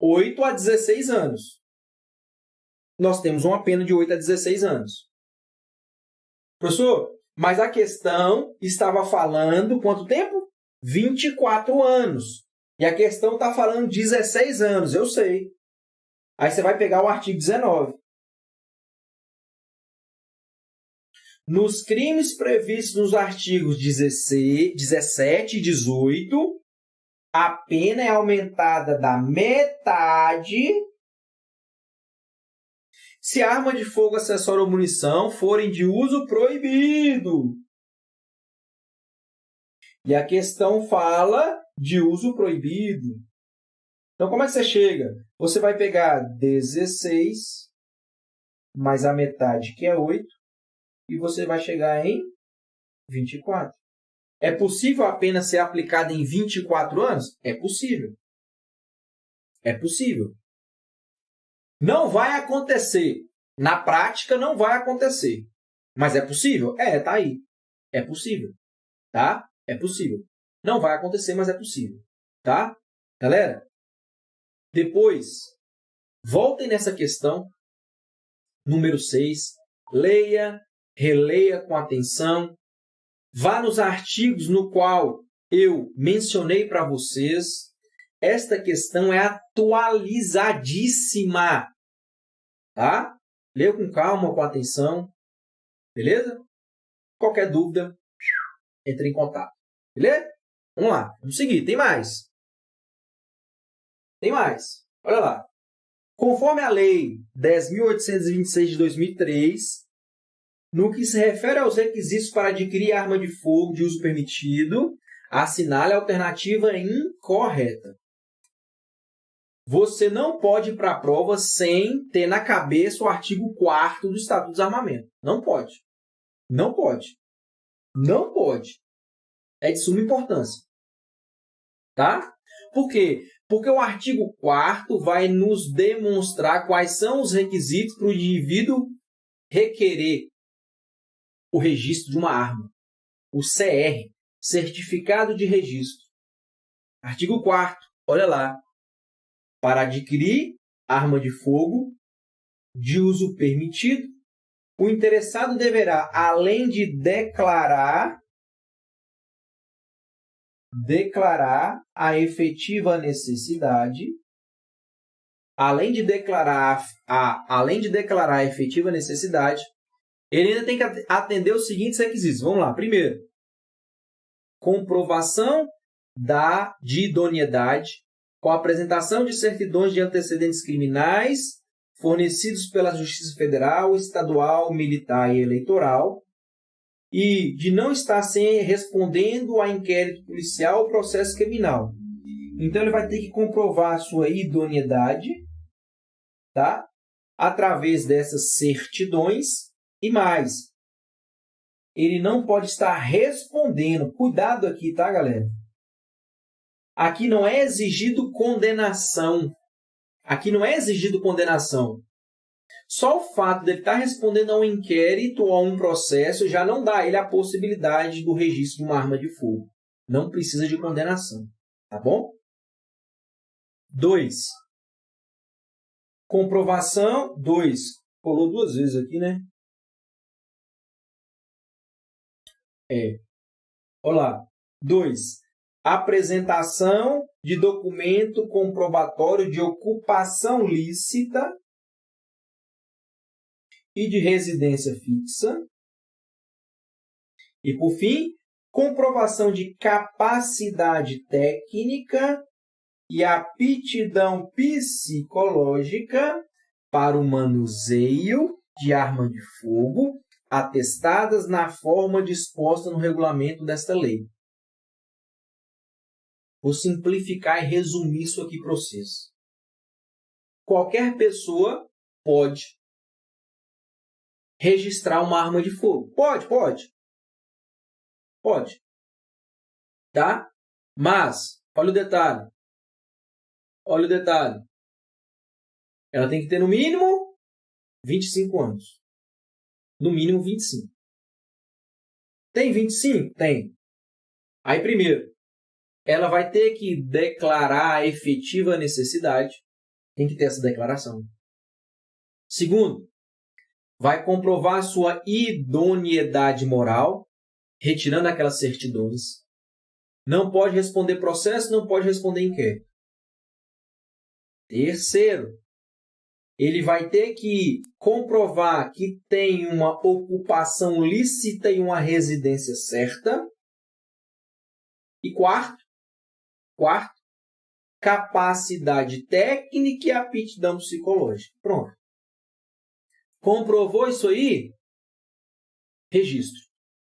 8 a 16 anos. Nós temos uma pena de 8 a 16 anos. Professor, mas a questão estava falando quanto tempo? 24 anos. E a questão está falando 16 anos, eu sei. Aí você vai pegar o artigo 19. Nos crimes previstos nos artigos 17 e 18, a pena é aumentada da metade se a arma de fogo, acessório ou munição forem de uso proibido. E a questão fala de uso proibido. Então, como é que você chega? Você vai pegar 16 mais a metade, que é 8, e você vai chegar em 24. É possível a pena ser aplicada em 24 anos? É possível. É possível. Não vai acontecer. Na prática, não vai acontecer. Mas é possível? Tá aí. É possível. Tá? É possível. Não vai acontecer, mas é possível. Tá? Galera, depois, voltem nessa questão. Número 6. Leia, releia com atenção. Vá nos artigos no qual eu mencionei para vocês. Esta questão é atualizadíssima. Tá? Leia com calma, com atenção. Beleza? Qualquer dúvida, entre em contato. Beleza? Vamos lá. Vamos seguir. Tem mais. Olha lá. Conforme a Lei 10.826 de 2003, no que se refere aos requisitos para adquirir arma de fogo de uso permitido, assinale a alternativa incorreta. Você não pode ir para a prova sem ter na cabeça o artigo 4º do Estatuto do Desarmamento. Não pode. Não pode. Não pode. É de suma importância. Tá? Por quê? Porque o artigo 4º vai nos demonstrar quais são os requisitos para o indivíduo requerer o registro de uma arma. O CR, Certificado de Registro. Artigo 4º, olha lá. Para adquirir arma de fogo de uso permitido, o interessado deverá, além de declarar a efetiva necessidade, ele ainda tem que atender os seguintes requisitos. Vamos lá. Primeiro, comprovação de idoneidade com a apresentação de certidões de antecedentes criminais fornecidos pela Justiça Federal, Estadual, Militar e Eleitoral, e de não estar respondendo a inquérito policial ou processo criminal. Então, ele vai ter que comprovar a sua idoneidade, tá? Através dessas certidões. E mais, ele não pode estar respondendo. Cuidado aqui, tá, galera? Aqui não é exigido condenação. Só o fato de ele estar respondendo a um inquérito ou a um processo já não dá a ele a possibilidade do registro de uma arma de fogo. Não precisa de condenação. Tá bom? 2. Comprovação. 2. Colou 2 vezes aqui, né? Olha lá. 2. apresentação de documento comprobatório de ocupação lícita e de residência fixa. E, por fim, comprovação de capacidade técnica e aptidão psicológica para o manuseio de arma de fogo, atestadas na forma disposta no regulamento desta lei. Vou simplificar e resumir isso aqui para vocês. Qualquer pessoa pode registrar uma arma de fogo. Pode. Tá? Mas, olha o detalhe. Ela tem que ter no mínimo 25 anos. No mínimo 25. Tem 25? Tem. Aí, primeiro, ela vai ter que declarar a efetiva necessidade. Tem que ter essa declaração. Segundo, vai comprovar a sua idoneidade moral, retirando aquelas certidões. Não pode responder processo, não pode responder inquérito. Terceiro, ele vai ter que comprovar que tem uma ocupação lícita e uma residência certa. E quarto, capacidade técnica e aptidão psicológica. Pronto. Comprovou isso aí? Registro.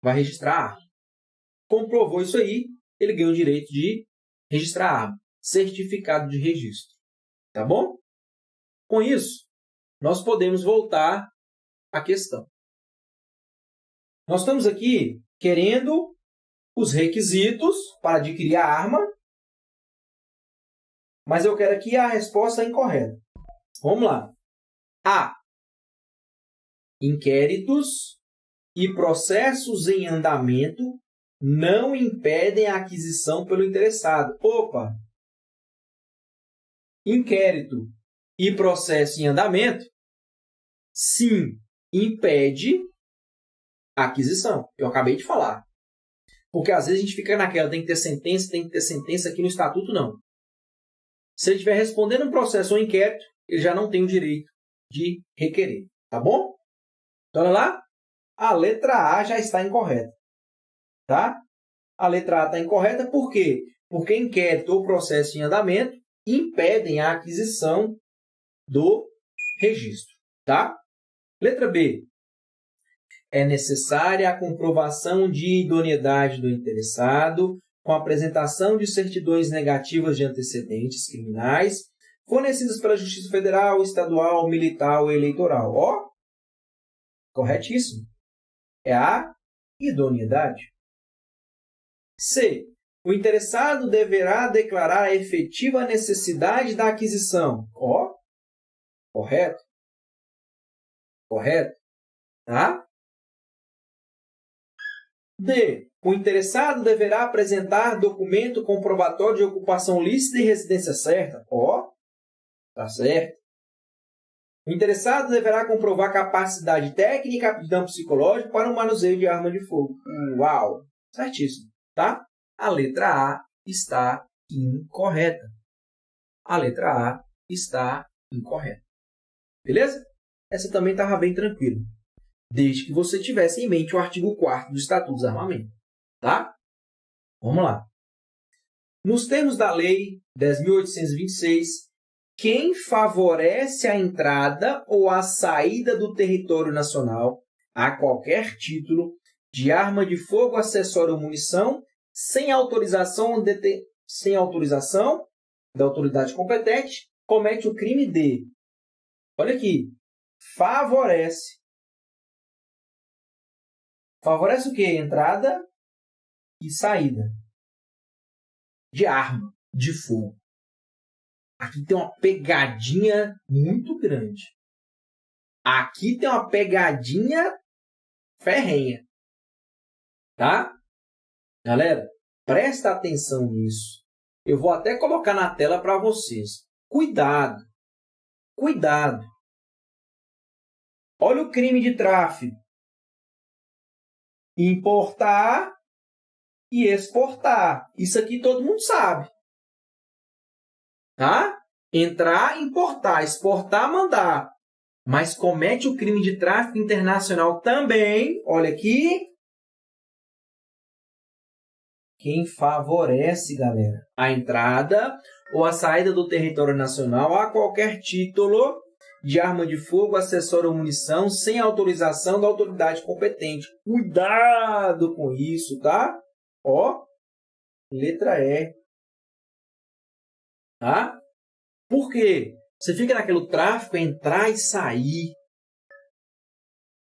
Vai registrar a arma. Comprovou isso aí, ele ganha o direito de registrar a arma. Certificado de registro. Tá bom? Com isso, nós podemos voltar à questão. Nós estamos aqui querendo os requisitos para adquirir a arma, mas eu quero aqui a resposta incorreta. Vamos lá. A. Inquéritos e processos em andamento não impedem a aquisição pelo interessado. Opa! Inquérito e processo em andamento, sim, impede a aquisição. Eu acabei de falar. Porque às vezes a gente fica naquela, tem que ter sentença, aqui no estatuto não. Se ele estiver respondendo um processo ou um inquérito, ele já não tem o direito de requerer. Tá bom? Então, olha lá. A letra A já está incorreta. Tá? A letra A está incorreta por quê? Porque inquérito ou processo em andamento impedem a aquisição do registro. Tá? Letra B. É necessária a comprovação de idoneidade do interessado com a apresentação de certidões negativas de antecedentes criminais fornecidas pela Justiça Federal, Estadual, Militar ou Eleitoral. Ó, corretíssimo. É a idoneidade. C. O interessado deverá declarar a efetiva necessidade da aquisição. Ó, correto. Correto. Tá? D. O interessado deverá apresentar documento comprobatório de ocupação lícita e residência certa. Ó, tá certo. O interessado deverá comprovar capacidade técnica e aptidão psicológica para o manuseio de arma de fogo. Uau! Certíssimo. Tá? A letra A está incorreta. A letra A está incorreta. Beleza? Essa também estava bem tranquila. Desde que você tivesse em mente o artigo 4º do Estatuto dos Armamentos. Tá? Vamos lá. Nos termos da Lei 10.826, quem favorece a entrada ou a saída do território nacional, a qualquer título, de arma de fogo, acessório ou munição, sem autorização da autoridade competente, comete o crime de... Olha aqui. Favorece. Favorece o quê? Entrada e saída de arma de fogo. Aqui tem uma pegadinha muito grande. Aqui tem uma pegadinha ferrenha. Tá? Galera, presta atenção nisso. Eu vou até colocar na tela para vocês. Cuidado. Cuidado. Olha o crime de tráfico. Importar e exportar. Isso aqui todo mundo sabe. Tá? Entrar, importar, exportar, mandar. Mas comete o crime de tráfico internacional também. Olha aqui. Quem favorece, galera, a entrada ou a saída do território nacional a qualquer título de arma de fogo, acessório ou munição sem autorização da autoridade competente. Cuidado com isso, tá? Ó, letra E. Tá? Por quê? Você fica naquele tráfico, entrar e sair.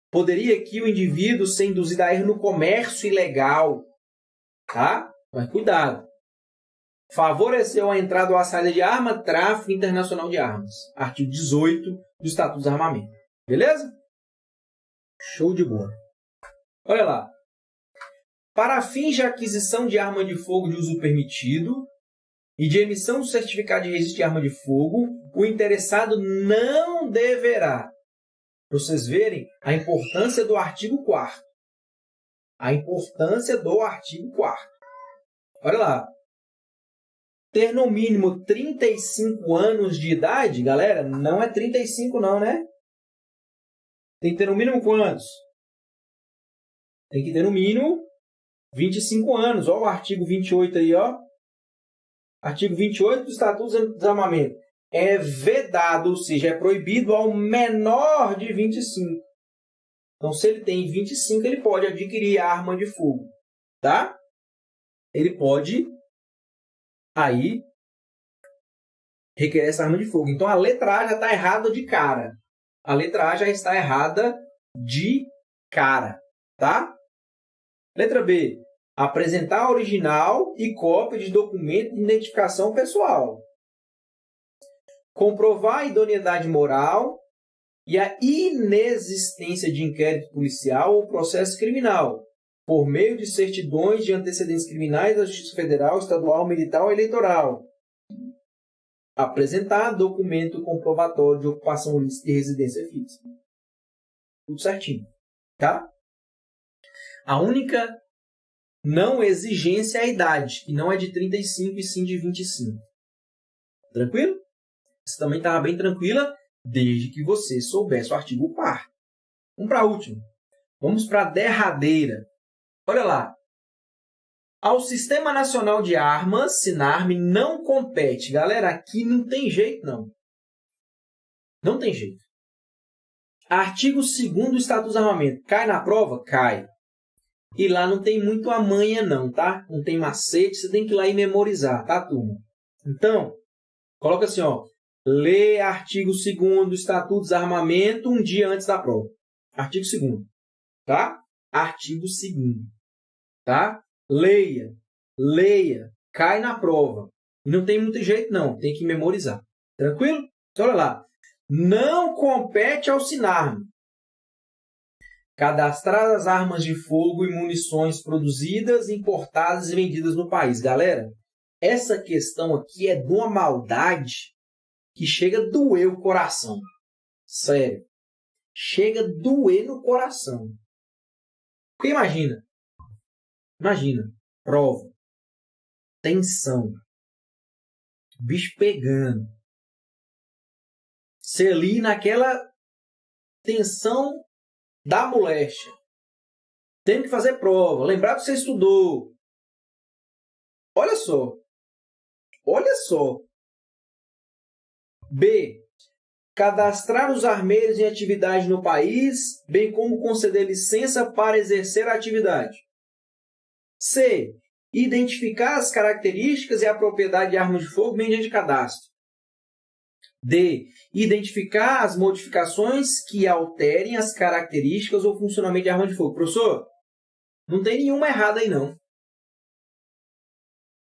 Poderia aqui o indivíduo ser induzido a erro no comércio ilegal. Tá? Mas cuidado. Favoreceu a entrada ou a saída de arma, tráfico internacional de armas. Artigo 18 do Estatuto dos Armamentos. Beleza? Show de bola. Olha lá. Para fins de aquisição de arma de fogo de uso permitido e de emissão do certificado de registro de arma de fogo, o interessado não deverá. Para vocês verem a importância do artigo 4º. A importância do artigo 4º. Olha lá. Ter no mínimo 35 anos de idade, galera, não é 35 não, né? Tem que ter no mínimo quantos? Tem que ter no mínimo 25 anos. Olha o artigo 28 aí, ó. Artigo 28 do Estatuto do Desarmamento. É vedado, ou seja, é proibido ao menor de 25. Então, se ele tem 25, ele pode adquirir arma de fogo, tá? Ele pode, aí, requerer essa arma de fogo. Então, a letra A já está errada de cara. A letra A já está errada de cara, tá? Letra B. Apresentar original e cópia de documento de identificação pessoal. Comprovar a idoneidade moral e a inexistência de inquérito policial ou processo criminal, por meio de certidões de antecedentes criminais da Justiça Federal, Estadual, Militar ou Eleitoral. Apresentar documento comprovatório de ocupação ilícita de residência fixa. Tudo certinho, tá? A única não exigência é a idade, que não é de 35 e sim de 25. Tranquilo? Isso também estava bem tranquila, desde que você soubesse o artigo 4º. Vamos para a última. Vamos para a derradeira. Olha lá. Ao Sistema Nacional de Armas, SINARM, não compete. Galera, aqui não tem jeito, não. Não tem jeito. Artigo 2º do Estatuto dos Armamentos. Cai na prova? Cai. E lá não tem muito a manha, não, tá? Não tem macete, você tem que ir lá e memorizar, tá, turma? Então, coloca assim, ó. Lê artigo 2º do Estatuto dos Armamentos um dia antes da prova. Artigo 2º. Tá? Artigo 2º. Tá? Leia. Leia. Cai na prova. E não tem muito jeito, não. Tem que memorizar. Tranquilo? Então, olha lá. Não compete ao SINARM cadastrar as armas de fogo e munições produzidas, importadas e vendidas no país. Galera, essa questão aqui é de uma maldade que chega a doer o coração. Sério. Chega a doer no coração. Porque imagina, prova, tensão, bicho pegando. Você ali naquela tensão da moléstia. Tem que fazer prova, lembrar que você estudou. Olha só. Olha só. B. Cadastrar os armeiros em atividade no país, bem como conceder licença para exercer a atividade. C. Identificar as características e a propriedade de armas de fogo mediante cadastro. D. Identificar as modificações que alterem as características ou funcionamento de arma de fogo. Professor, não tem nenhuma errada aí, não.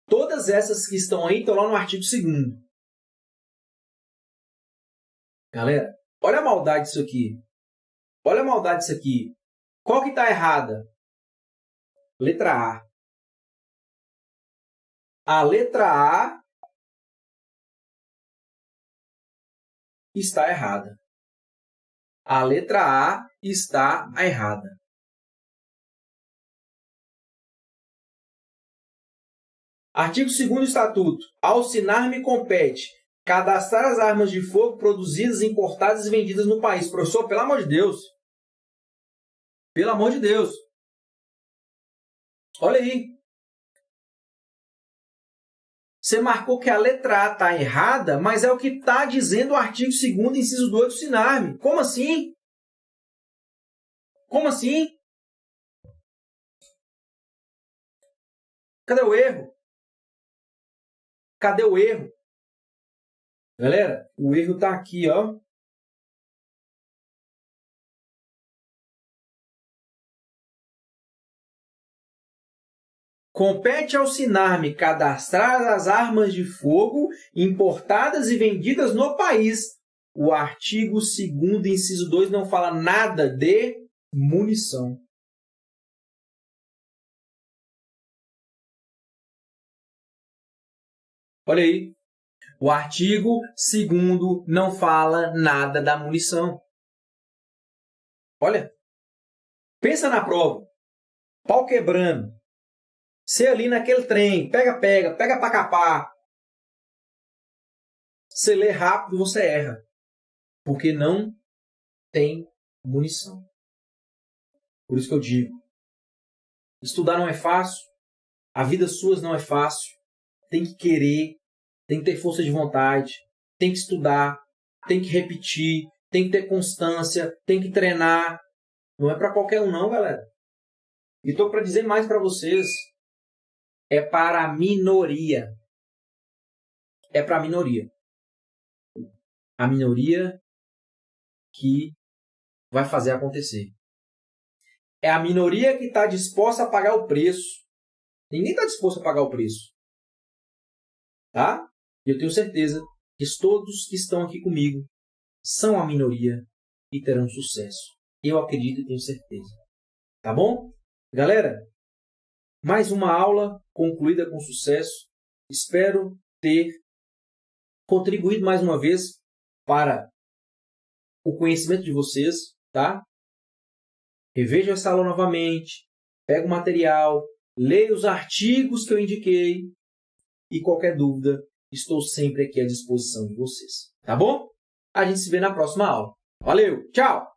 Todas essas que estão aí estão lá no artigo 2º. Galera, olha a maldade disso aqui. Olha a maldade disso aqui. Qual que está errada? Letra A. A letra A está errada. A letra A está errada. Artigo 2º do Estatuto. Ao Sinar-me compete cadastrar as armas de fogo produzidas, importadas e vendidas no país. Professor, pelo amor de Deus. Pelo amor de Deus. Olha aí. Você marcou que a letra A está errada, mas é o que está dizendo o artigo 2º, inciso 2 do Sinar-me. Como assim? Como assim? Cadê o erro? Cadê o erro? Galera, o erro está aqui, ó. Compete ao Sinar-me cadastrar as armas de fogo importadas e vendidas no país. O artigo 2º, inciso 2, não fala nada de munição. Olha aí. O artigo 2º não fala nada da munição. Olha. Pensa na prova. Pau quebrando. Você ali naquele trem. Pega pra capar. Você lê rápido, você erra. Porque não tem munição. Por isso que eu digo. Estudar não é fácil. A vida sua não é fácil. Tem que querer. Tem que ter força de vontade. Tem que estudar. Tem que repetir. Tem que ter constância. Tem que treinar. Não é para qualquer um não, galera. E estou para dizer mais para vocês. É para a minoria. É para a minoria. A minoria que vai fazer acontecer. É a minoria que está disposta a pagar o preço. Ninguém está disposto a pagar o preço. Tá? E eu tenho certeza que todos que estão aqui comigo são a minoria e terão sucesso. Eu acredito e tenho certeza. Tá bom? Galera, mais uma aula concluída com sucesso. Espero ter contribuído mais uma vez para o conhecimento de vocês, tá? Reveja essa aula novamente, pega o material, leia os artigos que eu indiquei e qualquer dúvida, estou sempre aqui à disposição de vocês. Tá bom? A gente se vê na próxima aula. Valeu, tchau!